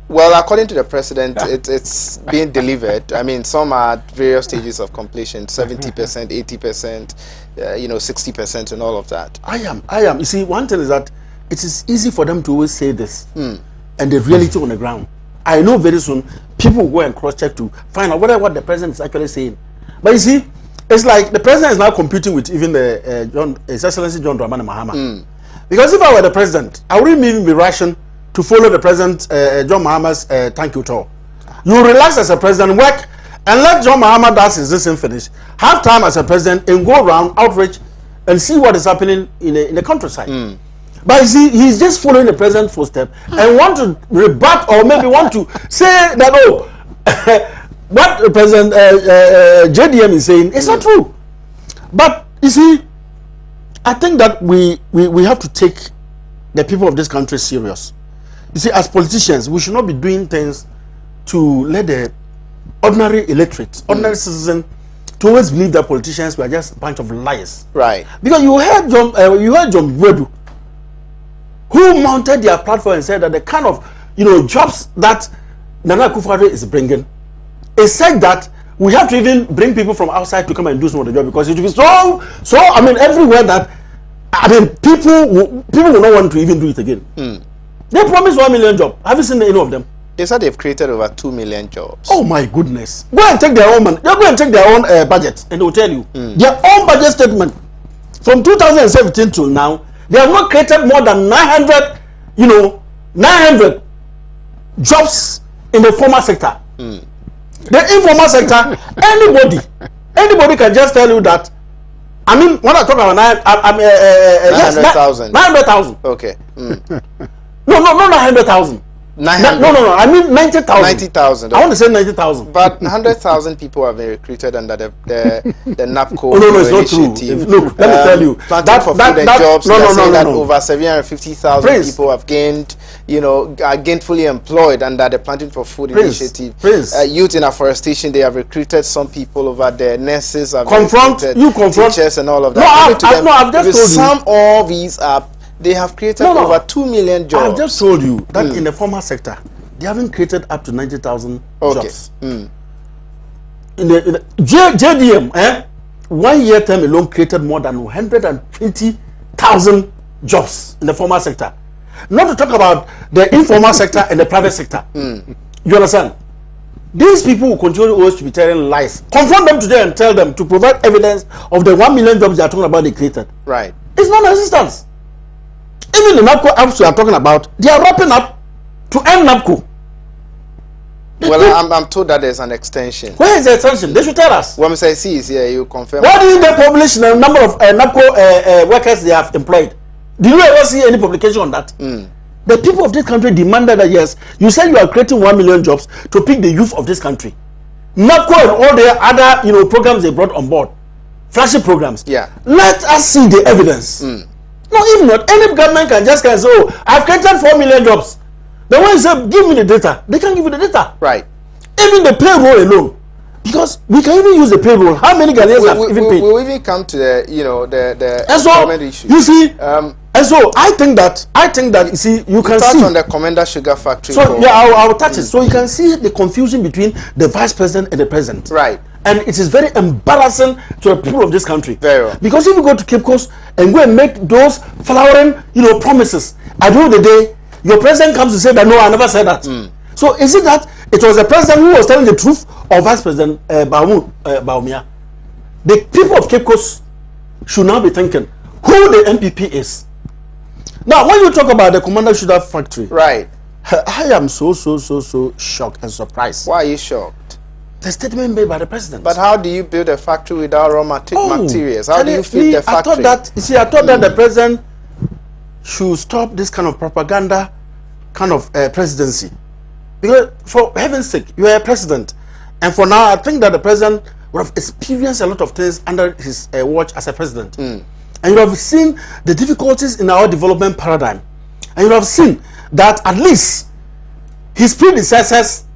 Well, according to the president, it's being delivered. Some are at various stages of completion, 70%, 80%, 60% and all of that. I am. You see, one thing is that it is easy for them to always say this and the reality on the ground. I know very soon people will go and cross-check to find out what the president is actually saying. But you see, it's like the president is now competing with even His Excellency John Dramani Mahama. Because if I were the president, I wouldn't even be rushing to follow the president, John Mahama's thank you tour. You relax as a president, work, and let John Mahama does his thing finish. Have time as a president and go around, outreach, and see what is happening in the countryside. But you see, he's just following the president's footsteps and want to rebut or maybe want to say that, what President JDM is saying is not true. But you see, I think that we have to take the people of this country serious. You see, as politicians, we should not be doing things to let the ordinary illiterate, ordinary citizen, to always believe that politicians were just a bunch of liars. Right. Because you heard John Gwedu, who mounted their platform and said that the kind of jobs that Nana Akufo-Addo is bringing, is said that we have to even bring people from outside to come and do some of the job, because it will be so. I mean, everywhere that, I mean, people will not want to even do it again. They promised 1 million jobs. Have you seen any of them? They said they've created over 2 million jobs. Oh my goodness! Go and check their own money. Go and check their own budget, and they will tell you their own budget statement from 2017 till now. They have not created more than 900, 900 jobs in the formal sector. The informal sector, anybody can just tell you that. I mean, when I talk about 900,000. 900,000. Okay. No, not 900,000. 900. No. I mean 90,000. 90,000. I want to say 90,000. But 100,000 people have been recruited under the NAPCO. Oh, no, it's not true. Look, let me tell you. Planting for food and jobs. That over 750,000 people have gained, are gainfully employed under the Planting for Food initiative. Youth in afforestation, they have recruited some people over there. Nurses have recruited teachers and all of that. I've just told you. Sum all these up. They have created over 2 million jobs. I've just told you that in the formal sector, they haven't created up to 90,000 jobs. In the JDM, 1 year term alone created more than 120,000 jobs in the formal sector. Not to talk about the informal sector and the private sector. You understand? These people will continue always to be telling lies. Confront them today and tell them to provide evidence of the 1 million jobs they are talking about they created. Right. It's non-existence. Even the NAPCO apps we are talking about, they are wrapping up to end NAPCO. Well, I'm told that there's an extension. Where is the extension? They should tell us. When Mr. C is here, you confirm. Why didn't they publish the number of NAPCO workers they have employed? Did you ever see any publication on that? The people of this country demanded that, yes, you said you are creating 1 million jobs to pick the youth of this country. NAPCO and all the other programs they brought on board, flagship programs. Yeah. Let us see the evidence. No, even not. Any government can just say, oh, I've created 4 million jobs. The one say, give me the data. They can't give you the data. Right. Even the payroll alone. Because we can even use the payroll. How many Ghanaians have even paid? We'll even come to the, the employment issue. You see, and so I think that, you see, you can see. Touch on the Commander Sugar Factory. So, yeah, I'll touch it. So you can see the confusion between the vice president and the president. Right. And it is very embarrassing to the people of this country. Very well. Because if you go to Cape Coast and go and make those flowering, promises, at the end of the day, your president comes to say that, no, I never said that. So is it that it was the president who was telling the truth, or Vice President Baumia? The people of Cape Coast should now be thinking who the MPP is. Now, when you talk about the Commander Sugar Factory, right, I am so shocked and surprised. Why are you shocked? The statement made by the president. But how do you build a factory without raw materials? How do you feed the factory? I thought that the president should stop this kind of propaganda kind of presidency. Because for heaven's sake, you are a president. And for now, I think that the president would have experienced a lot of things under his watch as a president. And you have seen the difficulties in our development paradigm. And you have seen that at least his predecessors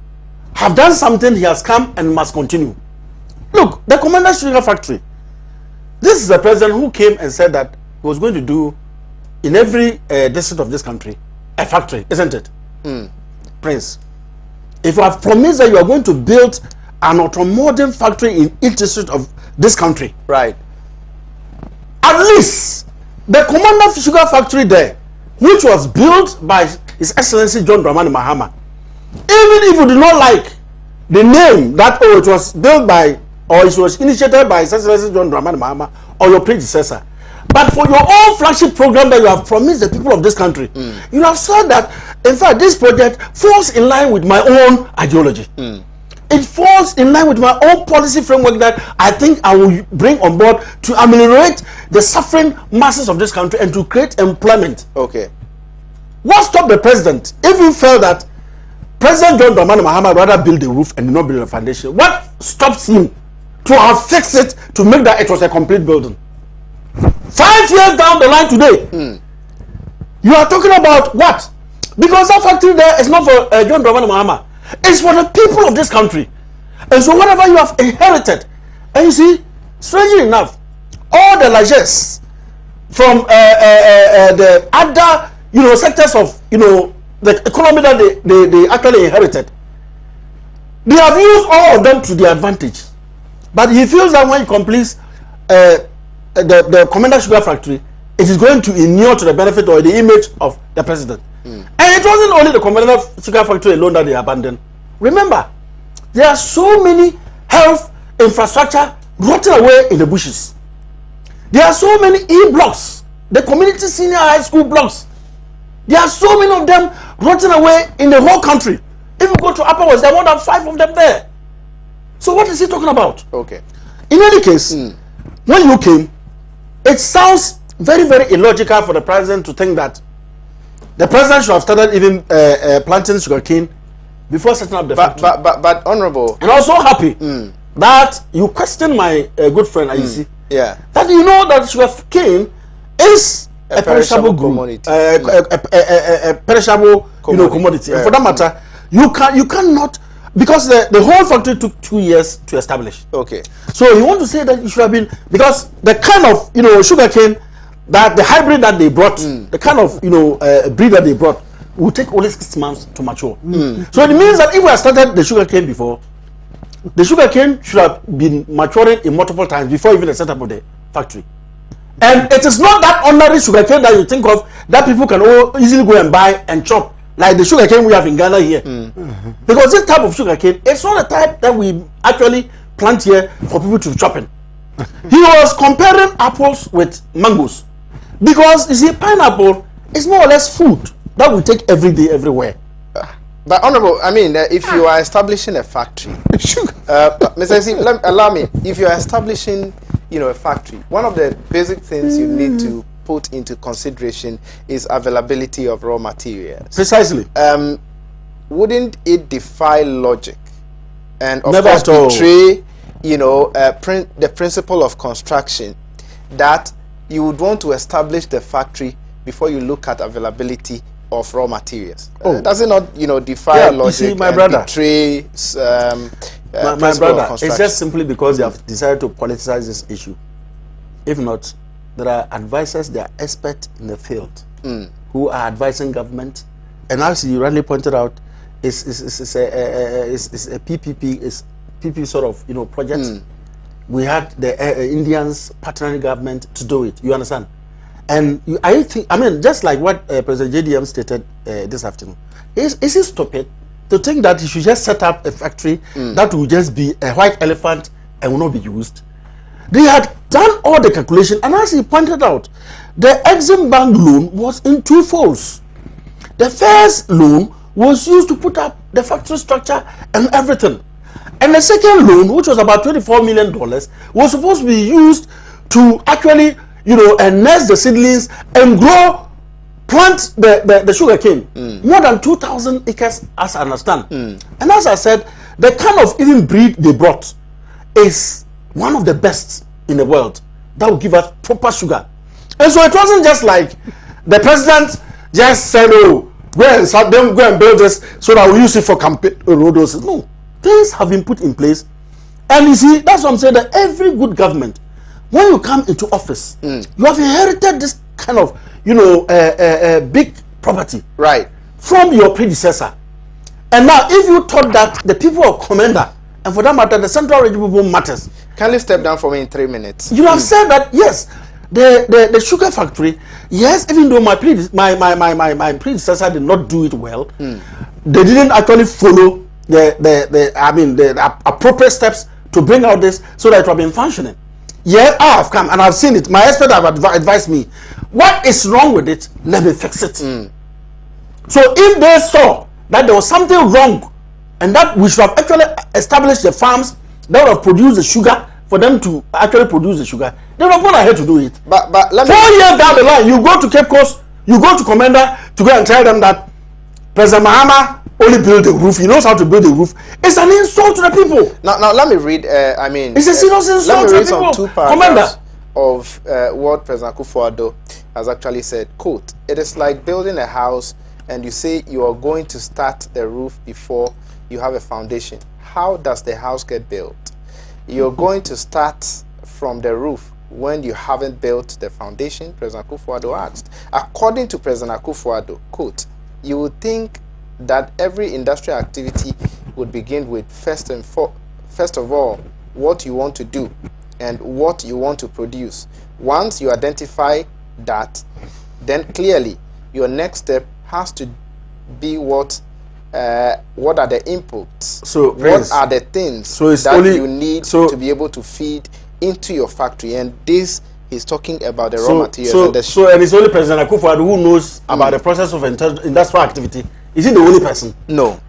have done something. He has come and must continue. Look, the Commander Sugar Factory. This is the president who came and said that he was going to do in every district of this country a factory, isn't it? Prince, if you have promised that you are going to build an automotive factory in each district of this country, right? At least the Commander Sugar Factory there, which was built by His Excellency John Dramani Mahama, even if you do not like the name that it was built by or it was initiated by His Excellency John Dramani Mahama or your predecessor, but for your own flagship program that you have promised the people of this country, you have said that, in fact, this project falls in line with my own ideology. It falls in line with my own policy framework that I think I will bring on board to ameliorate the suffering masses of this country and to create employment. Okay. What stopped the president if he felt that President John Dramani Mahama rather build the roof and did not build a foundation? What stops him to have fixed it to make that it was a complete building? 5 years down the line today, you are talking about what? Because that factory there is not for John Dramani Mahama. It's for the people of this country. And so whatever you have inherited, and you see, strangely enough, all the largesse from the other sectors of the economy that they actually inherited, they have used all of them to their advantage. But he feels that when he completes the Commander Sugar Factory, it is going to inure to the benefit or the image of the president. And it wasn't only the Commander Sugar Factory alone that they abandoned. Remember, there are so many health infrastructure rotting away in the bushes. There are so many E-blocks, the community senior high school blocks. There are so many of them rotting away in the whole country. If you go to Appiah, there are more than 5 of them there. So what is he talking about? Okay. In any case, when you came, it sounds very, very illogical for the president to think that the president should have started even planting sugarcane before setting up the factory. But honorable, and also happy that you question my good friend Ayisi. Yeah. That you know that sugarcane is a perishable commodity. A perishable commodity. And for that matter, you cannot, because the whole factory took 2 years to establish. Okay. So you want to say that it should have been, because the kind of sugarcane that the hybrid that they brought, the kind of breed that they brought will take only 6 months to mature. So it means that if we had started the sugarcane before, the sugarcane should have been maturing in multiple times before even the setup of the factory. And it is not that ordinary sugarcane that you think of that people can easily go and buy and chop, like the sugarcane we have in Ghana here. Because this type of sugarcane, it's not the type that we actually plant here for people to chop in. He was comparing apples with mangoes. Because, you see, pineapple is more or less food that we take every day, everywhere. But honorable, I mean, if you are establishing a factory, Mr. C, allow me, if you are establishing, a factory, one of the basic things you need to put into consideration is availability of raw materials. Precisely. Wouldn't it defy logic and of Never course betray, the principle of construction that you would want to establish the factory before you look at availability of raw materials? Does it not, defy logic, you see, my brother, betray my brother, it's just simply because they have decided to politicize this issue. If not, there are advisors, they are experts in the field who are advising government. And as you rightly pointed out, it's a PPP sort of project. We had the Indians partnering government to do it. You understand? And just like what President JDM stated this afternoon, is it stupid to think that he should just set up a factory that will just be a white elephant and will not be used? They had done all the calculation, and as he pointed out, the Exim Bank loan was in 2 folds. The first loan was used to put up the factory structure and everything. And the second loan, which was about $24 million, was supposed to be used to actually, nurse the seedlings and plant the sugar cane. More than 2,000 acres, as I understand. And as I said, the kind of even breed they brought is one of the best in the world that will give us proper sugar. And so it wasn't just like the president just said, go and build this so that we use it for campaign roads. No. Things have been put in place, and you see, that's what I'm saying, that every good government, when you come into office, you have inherited this kind of, big property, right, from your predecessor. And now, if you thought that the people of Commander, and for that matter, the Central Region people matters, can you step down for me in 3 minutes? You have said that yes, the sugar factory, yes, even though my predecessor did not do it well, they didn't actually follow the appropriate steps to bring out this so that it will be functioning. Yeah, I have come and I've seen it. My expert have advised me, what is wrong with it? Let me fix it. So if they saw that there was something wrong and that we should have actually established the farms that would have produced the sugar for them to actually produce the sugar, they would have gone ahead to do it. But let me 4 years down the line, you go to Cape Coast, you go to Commander to go and tell them that President Mahama only build the roof. He knows how to build the roof. It's an insult to the people. Now let me read. It's a serious insult to the people. Let me read some 2 paragraphs of what President Akufo-Addo has actually said. Quote: "It is like building a house, and you say you are going to start the roof before you have a foundation. How does the house get built? You're going to start from the roof when you haven't built the foundation." President Akufo-Addo asked. According to President Akufo-Addo, quote, "You would think that every industrial activity would begin with first of all what you want to do and what you want to produce. Once you identify that, then clearly your next step has to be what are the inputs? So what are the things that you need to be able to feed into your factory? And this he's talking about the raw materials. And it's only President Akufo-Addo who knows about the process of industrial activity. Is he the only person? No.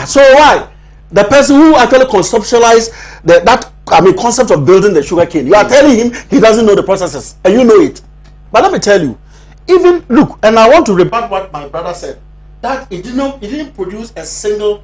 So why? The person who actually conceptualized that concept of building the sugar cane. You are telling him he doesn't know the processes, and you know it. But let me tell you, even look, and I want to rebut what my brother said, that it didn't produce a single,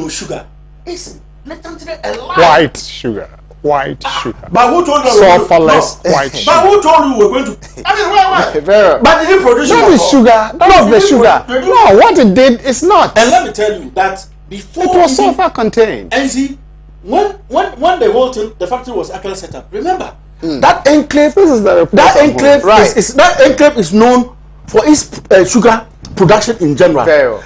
sugar. It's literally a lie. White sugar. White sugar. But who told you? Sulfurless white sugar. But who told you we're going to? I mean, why? But it didn't produce sugar. That is sugar. That was the sugar. No, what it did is not. And let me tell you that before it was sulfur contained. And see, when the whole thing, the factory was actually set up. Remember that enclave. This is the that enclave. Right. That enclave is known for its sugar production in general.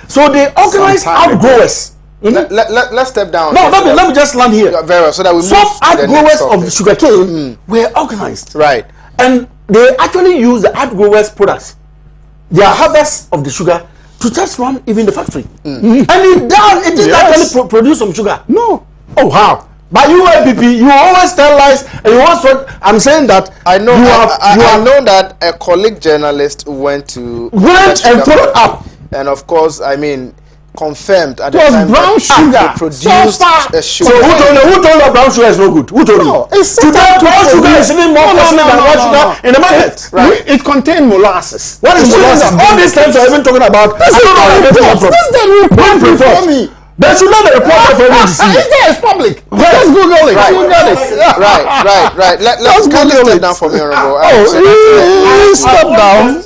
So they organized outgrowers. Let's step down. No, let me just land here. So that we some outgrowers of the sugarcane were organized. Right. And they actually use the outgrowers products, their harvest of the sugar, to just run even the factory. And it didn't actually produce some sugar. No. Oh, how? But you MPP, you always tell lies, and you always. I'm saying that I know. I know that a colleague journalist went and followed up, and of course, I mean, confirmed at it was brown sugar. Produced a sugar. So who told you brown sugar is no good? Who told you? It's brown sugar is even more costly than white sugar in the market. Right. It contained molasses. What is molasses? All these times are even talking about. This is the report. They should know the report for everyone. It's public. Let's Google it. Right. Let's step down for me, Honorable. Step down.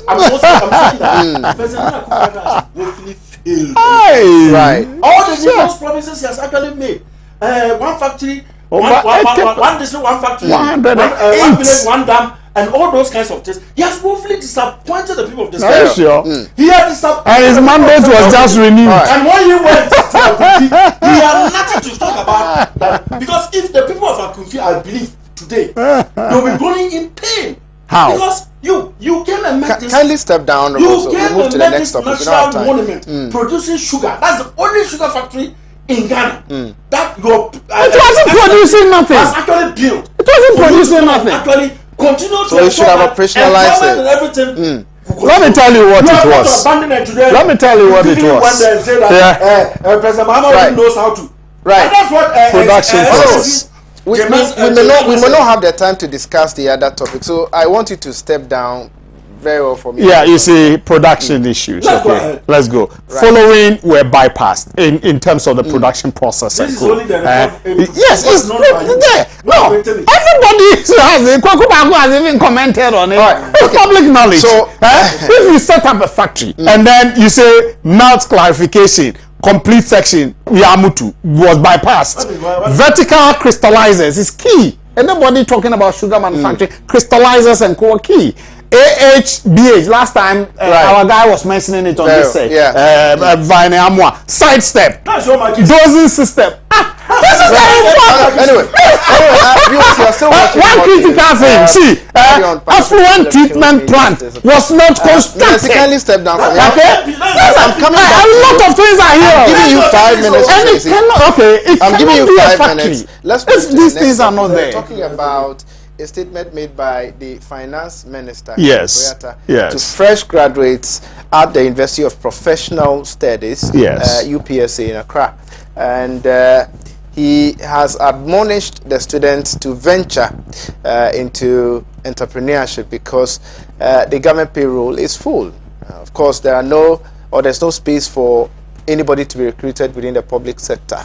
Right. All the different promises he has actually made. One factory, one district, one factory, 108. one village, one dam, and all those kinds of things. He has woefully disappointed the people of this country. Sure. He had disappointed. And his mandate was just renewed. And when he went to Akunfi, he had nothing to talk about that. Because if the people of Akunfi, I believe today, they'll be going in pain. How? Because you came and met this. Kindly step down. You came and met this national monument producing sugar. That's the only sugar factory in Ghana. That your it wasn't producing nothing. Was actually built. It wasn't producing nothing. Actually continue so you should have operationalized it. And everything. Let me tell you what it was. Let me tell you what it was. President Muhammad knows how to. Right. And that's what production process. We may not have the time to discuss the other topic, so I want you to step down very well for me. Yeah, you see, production issues. Let's go. Right. Following were bypassed in terms of the production process. This is only the yes, it's not there. No, everybody has even commented on it. Right. It's public knowledge. So, if you set up a factory and then you say melt clarification, complete section Yamutu was bypassed. Vertical crystallizers is key. Anybody talking about sugar manufacturing, crystallizers and core key. AHBH, last time our guy was mentioning it on this set. Vine Amwa. Sidestep. Dosing system. This is very important. Anyway, you're still watching. One critical thing. See, affluent treatment plant was not constructed. Kindly step down from here. I'm coming back. A lot of things are here. I'm giving you 5 minutes. I'm giving you 5 minutes. Let's these things are not there. We're talking about a statement made by the finance minister to fresh graduates at the University of Professional Studies, UPSA in Accra, and he has admonished the students to venture into entrepreneurship because the government payroll is full. Of course, there's no space for anybody to be recruited within the public sector.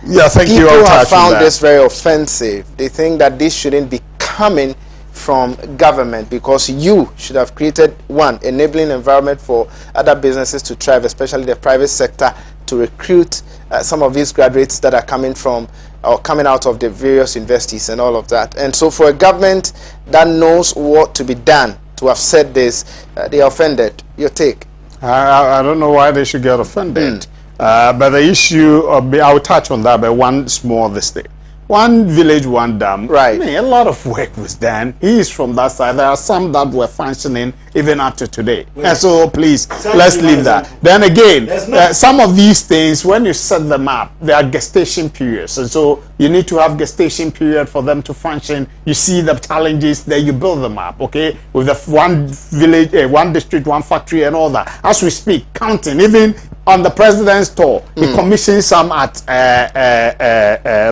People have found this very offensive. They think that this shouldn't be coming from government because you should have created one enabling environment for other businesses to thrive, especially the private sector, to recruit some of these graduates that are coming from or coming out of the various universities and all of that. And so for a government that knows what to be done to have said this, they are offended. Your take? I don't know why they should get offended. But the issue of, I'll touch on that, but one small this thing. one village, one dam. Right. I mean, a lot of work was done. He is from that side. There are some that were functioning even up to today. And so please, let's leave that. Then again, some of these things, when you set them up, there are gestation periods. And so you need to have gestation period for them to function. You see the challenges, then you build them up, okay? With the one village, one district, one factory and all that. As we speak, counting, even on the president's tour, he commissioned some at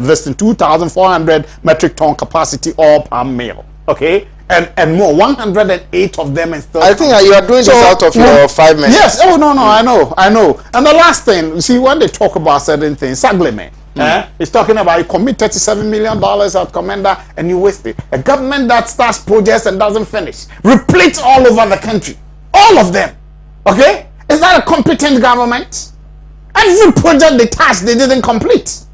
this in 2,400 metric ton capacity all palm meal, okay? And more, 108 of them. And still I think you are doing this out of your 5 minutes. Yes. Oh no, I know. And the last thing, you see, when they talk about certain things, Sagleme, it's talking about you commit $37 million at Commander and you waste it. A government that starts projects and doesn't finish, replete all over the country, all of them. Okay, is that a competent government? Every project they touched, they didn't complete.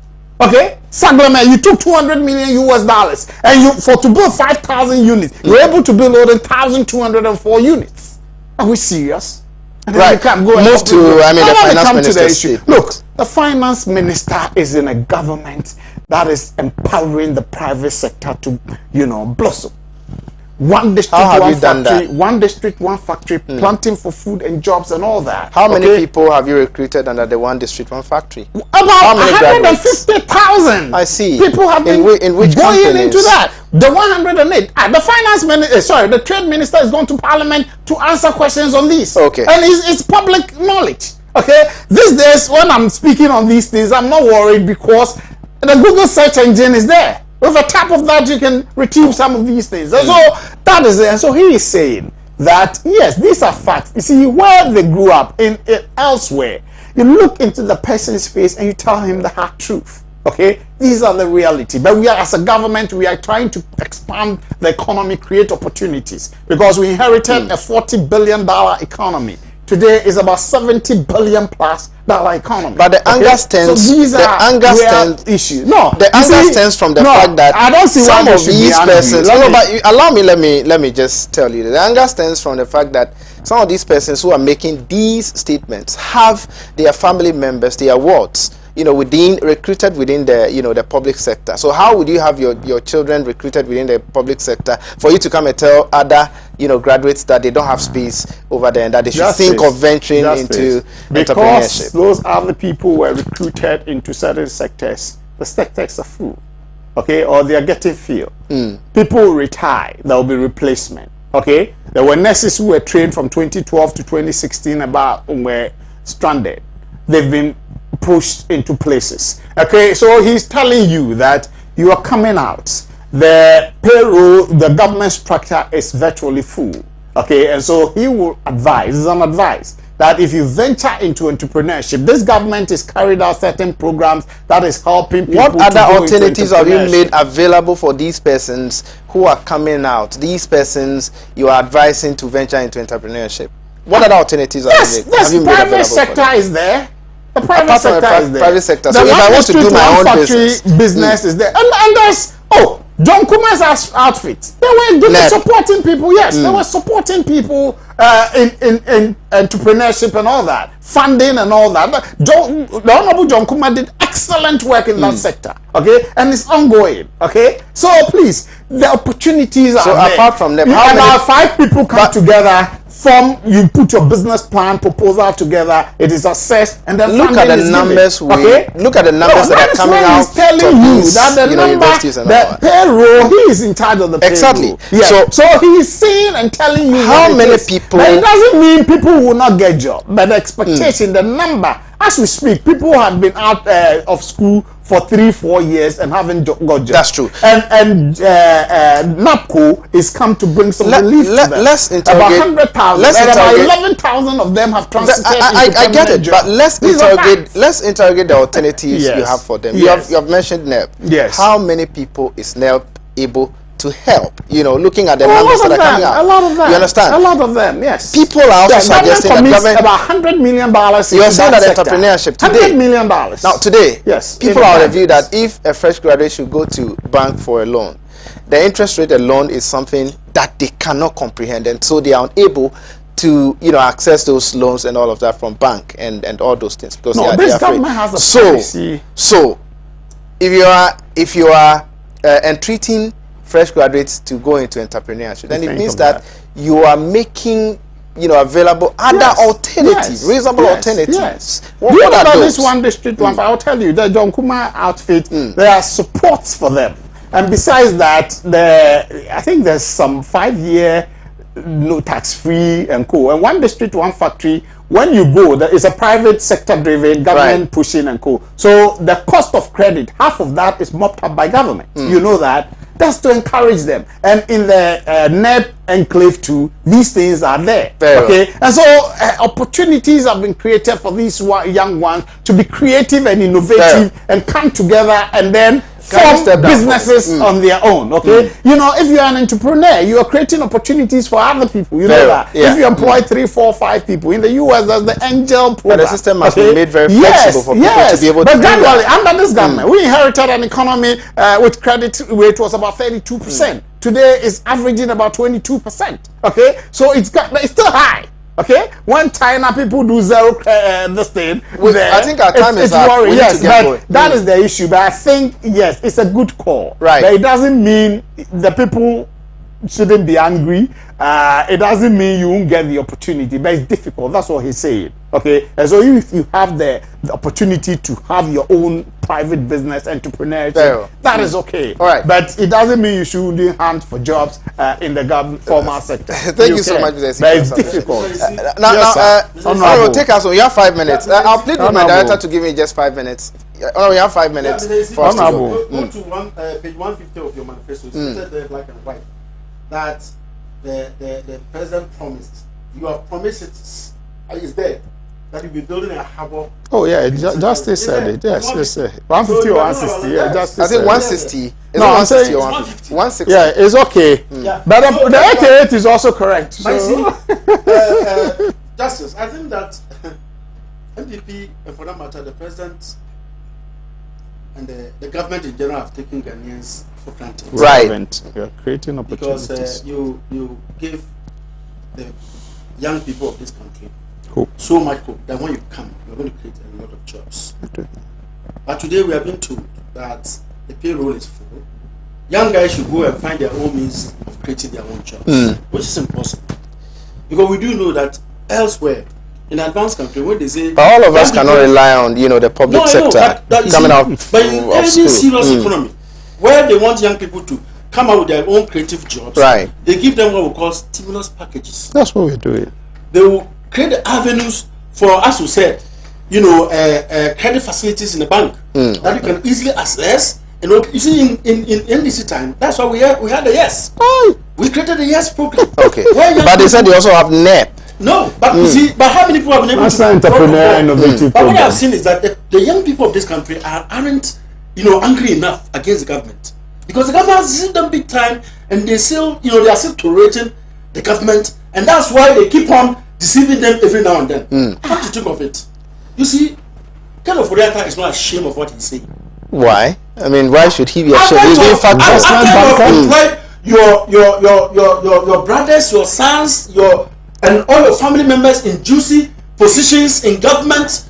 Okay, Sagleme, you took $200 million US, and to build 5,000 units, you were able to build over 1,204 units. Are we serious? And right. You can't go move to, the finance minister. Look, the finance minister is in a government that is empowering the private sector to, blossom. One district, one factory, one district, one factory, planting for food and jobs and all that. How many people have you recruited under the one district, one factory? About 150,000. I see. People have been going into that. The 108. The finance minister, the trade minister is going to parliament to answer questions on this. Okay. And it's public knowledge. Okay. These days, when I'm speaking on these things, I'm not worried because the Google search engine is there. With a tap of that, you can retrieve some of these things. And so that is it. And so he is saying that, yes, these are facts. You see, where they grew up, elsewhere, you look into the person's face and you tell him the hard truth. Okay? These are the reality. But we are, as a government, we are trying to expand the economy, create opportunities. Because we inherited a $40 billion economy. Today is about $70 billion plus economy. But the anger stems. So these are issues. No, the anger stems from the fact that I don't see some of these persons. Allow me. Let me just tell you. The anger stems from the fact that some of these persons who are making these statements have their family members, their wards, recruited within the the public sector. So how would you have your children recruited within the public sector for you to come and tell other graduates that they don't have space over there and that they should think of venturing into entrepreneurship? Those other people were recruited into certain sectors. The sectors are full, okay, or they are getting filled. People will retire. There will be replacement. Okay, there were nurses who were trained from 2012 to 2016 were stranded. They've been pushed into places. Okay, so he's telling you that you are coming out. The payroll, the government structure is virtually full. Okay, and so he will advise, it's an advice, that if you venture into entrepreneurship, this government is carried out certain programs that is helping people. What other alternatives have you made available for these persons who are coming out? These persons you are advising to venture into entrepreneurship. What other alternatives have you made? Yes, the private sector is there. The private sector is there. Private sector. So if I want to do my own business is there. And there's John Kuma's outfit. They were supporting people. Yes, they were supporting people in entrepreneurship and all that, funding and all that. The Honorable John Kuma did excellent work in that sector. Okay, and it's ongoing. Okay, so please, the opportunities are there. So apart from them, about 5 people come together. You put your business plan proposal together, it is assessed, and then look at the numbers. Look at the numbers that are coming out. He's telling you that the number, the payroll, he is in charge of the payroll. Exactly. Yes. So he is saying and telling you how many people. But it doesn't mean people will not get job. But the expectation, the number, as we speak, people have been out of school for 3-4 years and haven't got jobs. That's true. And NAPCO is come to bring some relief to them. Let's interrogate. About 100,000. About 11,000 of them have transited. I get it, but let's interrogate the alternatives you have for them. Yes. You have mentioned NEP. Yes. How many people is NEP able to help? Looking at the numbers that are coming out. A lot of them. You understand? A lot of them, yes. People are also suggesting that government about $100 million. You are saying that entrepreneurship today. $100 million. Now today, yes, people are of the view that if a fresh graduate should go to bank for a loan, the interest rate alone is something that they cannot comprehend, and so they are unable to access those loans and all of that from bank and all those things because this government has a policy. So if you are entreating fresh graduates to go into entrepreneurship, then it means that you are making available other alternatives, reasonable alternatives. Yes. What about this one district one? I'll tell you, the John Kuma outfit, there are supports for them. And besides that, I think there's some 5-year no tax-free and co. And one district, one factory, when you go, there is a private sector driven, government pushing and co. So the cost of credit, half of that is mopped up by government. You know that. That's to encourage them. And in the NEP enclave too, these things are there. Okay, and so opportunities have been created for these young ones to be creative and innovative and come together and then form businesses on their own. Okay, if you are an entrepreneur, you are creating opportunities for other people. You know that. If you employ 3, 4, 5 people in the US, there's the angel program. But the system must be made very flexible for people to be able to do that. But gradually, under this government, we inherited an economy which credit rate was about 32%. Today is averaging about 22%. Okay, so it's still high. Okay, when China people do zero this thing, I think our time is up. Yes, but that is the issue. But I think yes, it's a good call. Right. But it doesn't mean the people shouldn't be angry. It doesn't mean you won't get the opportunity, but it's difficult. That's what he's saying. Okay, and so if you have the opportunity to have your own private business entrepreneurship, that is okay. All right, but it doesn't mean you shouldn't hunt for jobs in the government formal sector. Thank you so much, Mr. But it's difficult. Now, take us on. You have 5 minutes. I'll plead with my director to give me just 5 minutes. Oh, we have 5 minutes. For us to go. Go to page 150 of your manifesto. It's written there black and white that the president promised. You have promised it's there. That you'll be building a harbor. Oh yeah, Justice said it. Yes, yes, 150 or 160. Yeah, Justice. I think 160. No, I'm saying 160. Yeah, it's okay. Yeah. But the 88 is also correct. So. Justice, I think that MPP, and for that matter, the president and the government in general have taken Ghanaians for granted. Right. You're creating opportunities. Because you give the young people of this country so much hope that when you come, you're going to create a lot of jobs. Okay. But today we have been told that the payroll is full. Young guys should go and find their own means of creating their own jobs, which is impossible. Because we do know that elsewhere, in advanced countries, when they say... But all of us cannot rely on, the public sector coming out But in any serious economy, where they want young people to come out with their own creative jobs, they give them what we call stimulus packages. That's what we're doing. They will create the avenues for, as you said, credit facilities in the bank that you can easily access. You see, in NDC time, that's why we had the YES. We created the YES program. Okay, but they said they also have NEP. No, but you see, but how many people have been able to entrepreneur innovative But what I've seen is that the young people of this country aren't angry enough against the government, because the government has seen them big time, and they still they are still tolerating the government, and that's why they keep on deceiving them every now and then. Come to think of it, you see, Ken Oforiatta is not ashamed of what he's saying. Why? I mean, why should he be ashamed? He's being factual. Your brothers, your sons, and all your family members in juicy positions in government.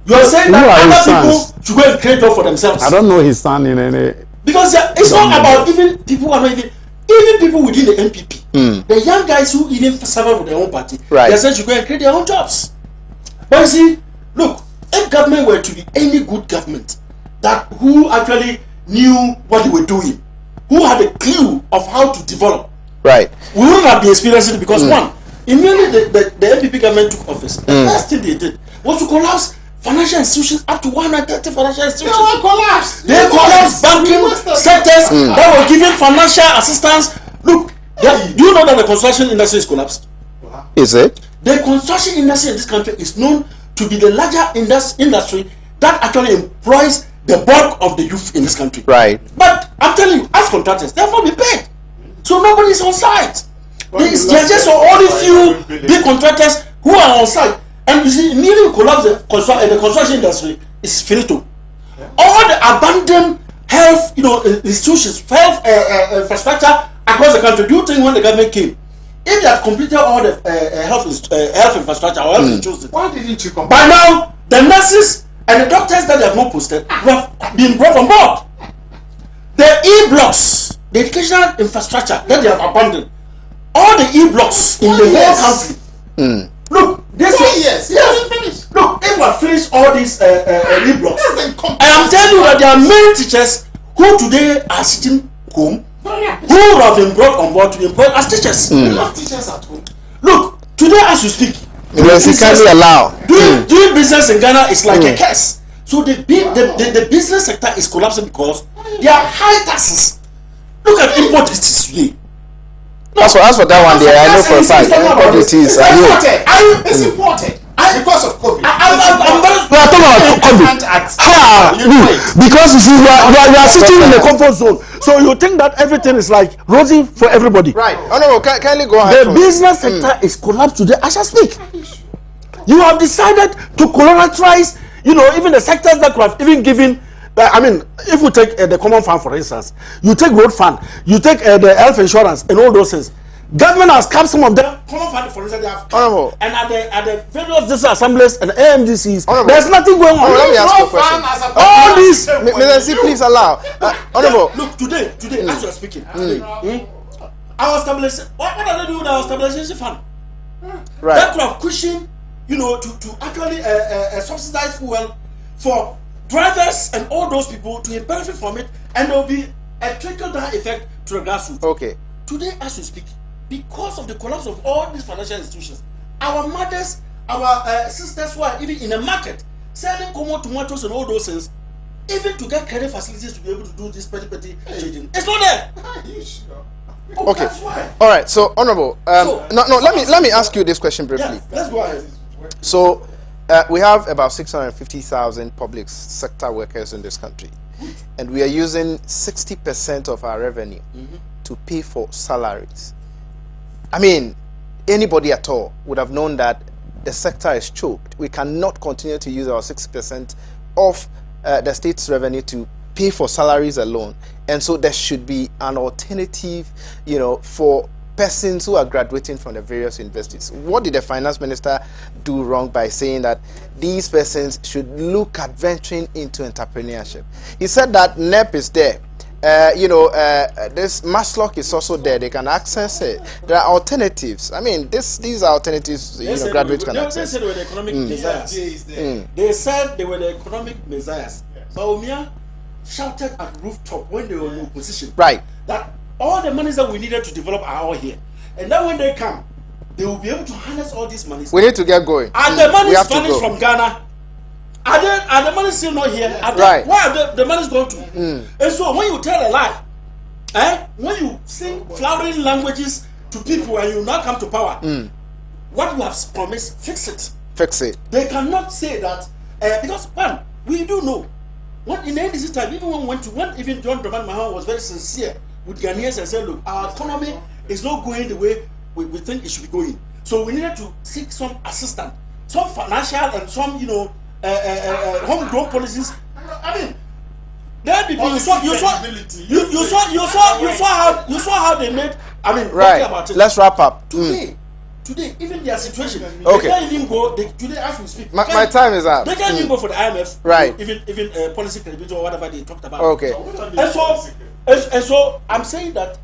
You are saying that other people should go and create job for themselves. I don't know his son in any. Because it's not about even people who are not even people within the MPP. The young guys who even serve with their own party, they said should go and create their own jobs. But you see, look, if government were to be any good government, that who actually knew what they were doing, who had a clue of how to develop, we wouldn't have been experiencing it. Because one, immediately the MPP government took office, the first thing they did was to collapse financial institutions, up to 130 financial institutions. They collapsed banking sectors that were giving financial assistance. Look, do you know that the construction industry is collapsed? Is it? The construction industry in this country is known to be the larger industry that actually employs the bulk of the youth in this country. Right. But I'm telling you, as contractors, they have not been paid. So nobody is on site. There are just only few big contractors who are on site. And you see, immediately we collapse the construction industry, is finito. All the abandoned health institutions, health infrastructure across the country, do you think when the government came, if they had completed all the health infrastructure or health institutions, why didn't you complete? By now, the nurses and the doctors that they have not posted have been brought on board. The E-blocks, the educational infrastructure that they have abandoned, all the E-blocks in the whole country. Look, this yes. Look, if we have finished all these E-blocks, and I'm telling you that there are many teachers who today are sitting home, who have been brought on board to be employed as teachers. Teachers at home. Look, today as you speak, doing business in Ghana is like a curse. So the business sector is collapsing because there are high taxes. Look at import duties today. As for that one there, I know for a fact import duties are It's imported. Because of COVID. Because you see, you are sitting in the comfort zone, so you think that everything is like rosy for everybody. Right. Oh no, kindly go ahead. The business sector is collapsed today as I speak. You have decided to colonize, even the sectors that could have even given. I mean, if we take the common fund, for instance, you take road fund, you take the health insurance, and all those things. Government has capped some of them. Common fund, for instance, they have capped. And at the various district assemblies and the AMDCs, there's nothing going on. Let me ask you a question. All these, Mr. C, please allow. Honorable. Look, today, as you are speaking, our stabilization. What are they doing with our stabilization fund? Right. That could have cushioned, to actually subsidize fuel for drivers and all those people to benefit from it, and there will be a trickle-down effect to the grassroots. Okay. Today, as we speak, because of the collapse of all these financial institutions, our mothers, our sisters who are even in the market selling common tomatoes and all those things, even to get credit facilities to be able to do this petty trading, it's not there. Okay. All right. So, Honorable, let me ask you this question briefly. Yeah, let's go ahead. So, we have about 650,000 public sector workers in this country, and we are using 60% of our revenue to pay for salaries. I mean, anybody at all would have known that the sector is choked. We cannot continue to use our 60% of the state's revenue to pay for salaries alone, and so there should be an alternative, for persons who are graduating from the various universities. What did the finance minister do wrong by saying that these persons should look at venturing into entrepreneurship? He said that NEP is there. This Maslock is also there. They can access it. There are alternatives. I mean, these are alternatives. Graduates can access. They said they were the economic messiahs. They said they were the economic messiahs. Baumia shouted at rooftop when they were in opposition. Right. That all the monies that we needed to develop are all here, and then when they come, they will be able to harness all these monies. We need to get going. And the money is vanished from Ghana. Are the money still not here? Right. Where are the money going to? And so when you tell a lie, when you sing flowering languages to people and you now come to power, what you have promised, fix it. Fix it. They cannot say that because one, we do know. When in the NDC time, even John Dramani Mahama was very sincere with Ghanaians and said, look, our economy is not going the way we think it should be going. So we needed to seek some assistance, some financial and some, homegrown policies. I mean, there people you saw how they made. I mean, right. About it. Let's wrap up. Today, even their situation, okay. They can't even go. Today, as we speak, my time is up. They can't even go for the IMF, right? Even policy credibility or whatever they talked about. Okay. And so I'm saying that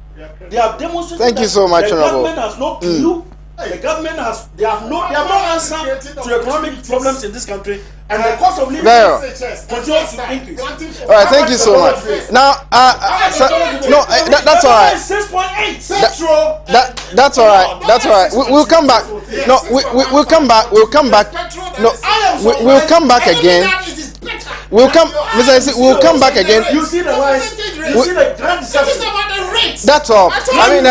they have demonstrated. Thank you so much, the Honorable. government has no clue. The government they have no answer to economic problems in this country, and the cost of living continues to increase. All right, thank you so much. Now, that's all right. 6.8. That's all right. That's all right. We'll come back. No, we'll come back. We'll come back. No, we'll come back again. We'll come, Mr. Isi, we'll come back again. You see the rise. You see the grand deception. That's all. I mean,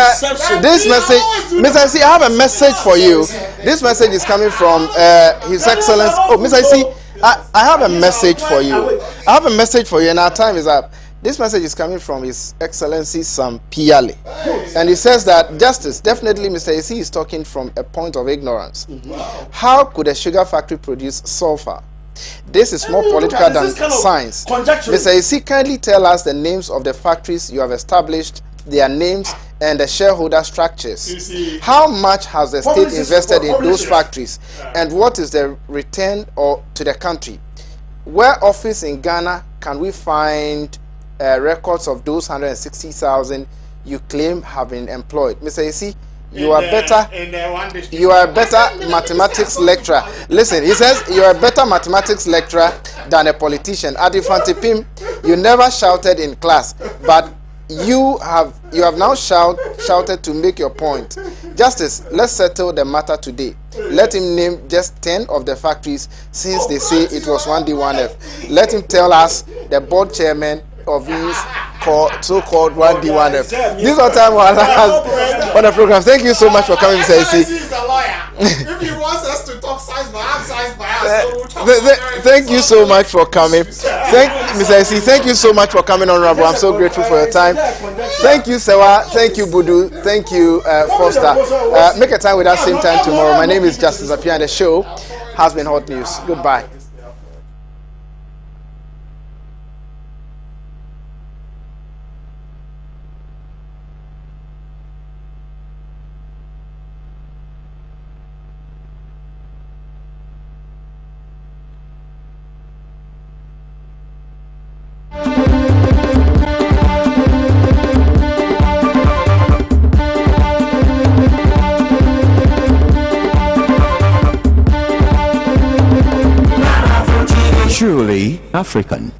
this message, Mr. Isi, I have a message for you. This message is coming from His Excellency. Oh, Mr. Isi, I have a message for you. I have a message for you, and our time is up. This message is coming from His Excellency Sam Piale. And he says that justice, definitely Mr. Isi is talking from a point of ignorance. How could a sugar factory produce sulfur? This is more political than science. Mr. Isi, kindly tell us the names of the factories you have established, their names, and the shareholder structures. How much has the state invested in those factories, and what is the return to the country? where office in Ghana can we find records of those 160,000 you claim have been employed? Mr. Isi, you are better mathematics lecturer. Listen, he says you are a better mathematics lecturer than a politician. At Infantipim, you never shouted in class, but you have now shouted to make your point. Justice, let's settle the matter today. Let him name just 10 of the factories, since they say it was 1D1F. Let him tell us the board chairman of these so-called 1D1F. This is our time on the program. Thank you so much for coming, Mr. Isi. If he wants us to talk size by size by thank you so much for coming. Mr. Isi, thank you so much for coming, Honorable. I'm so grateful for your time. Thank you, Sewa. Thank you, Budu. Thank you, Foster. Make a time with us same time tomorrow. My name is Justice Appiah, and the show has been Hot News. Goodbye. Truly African.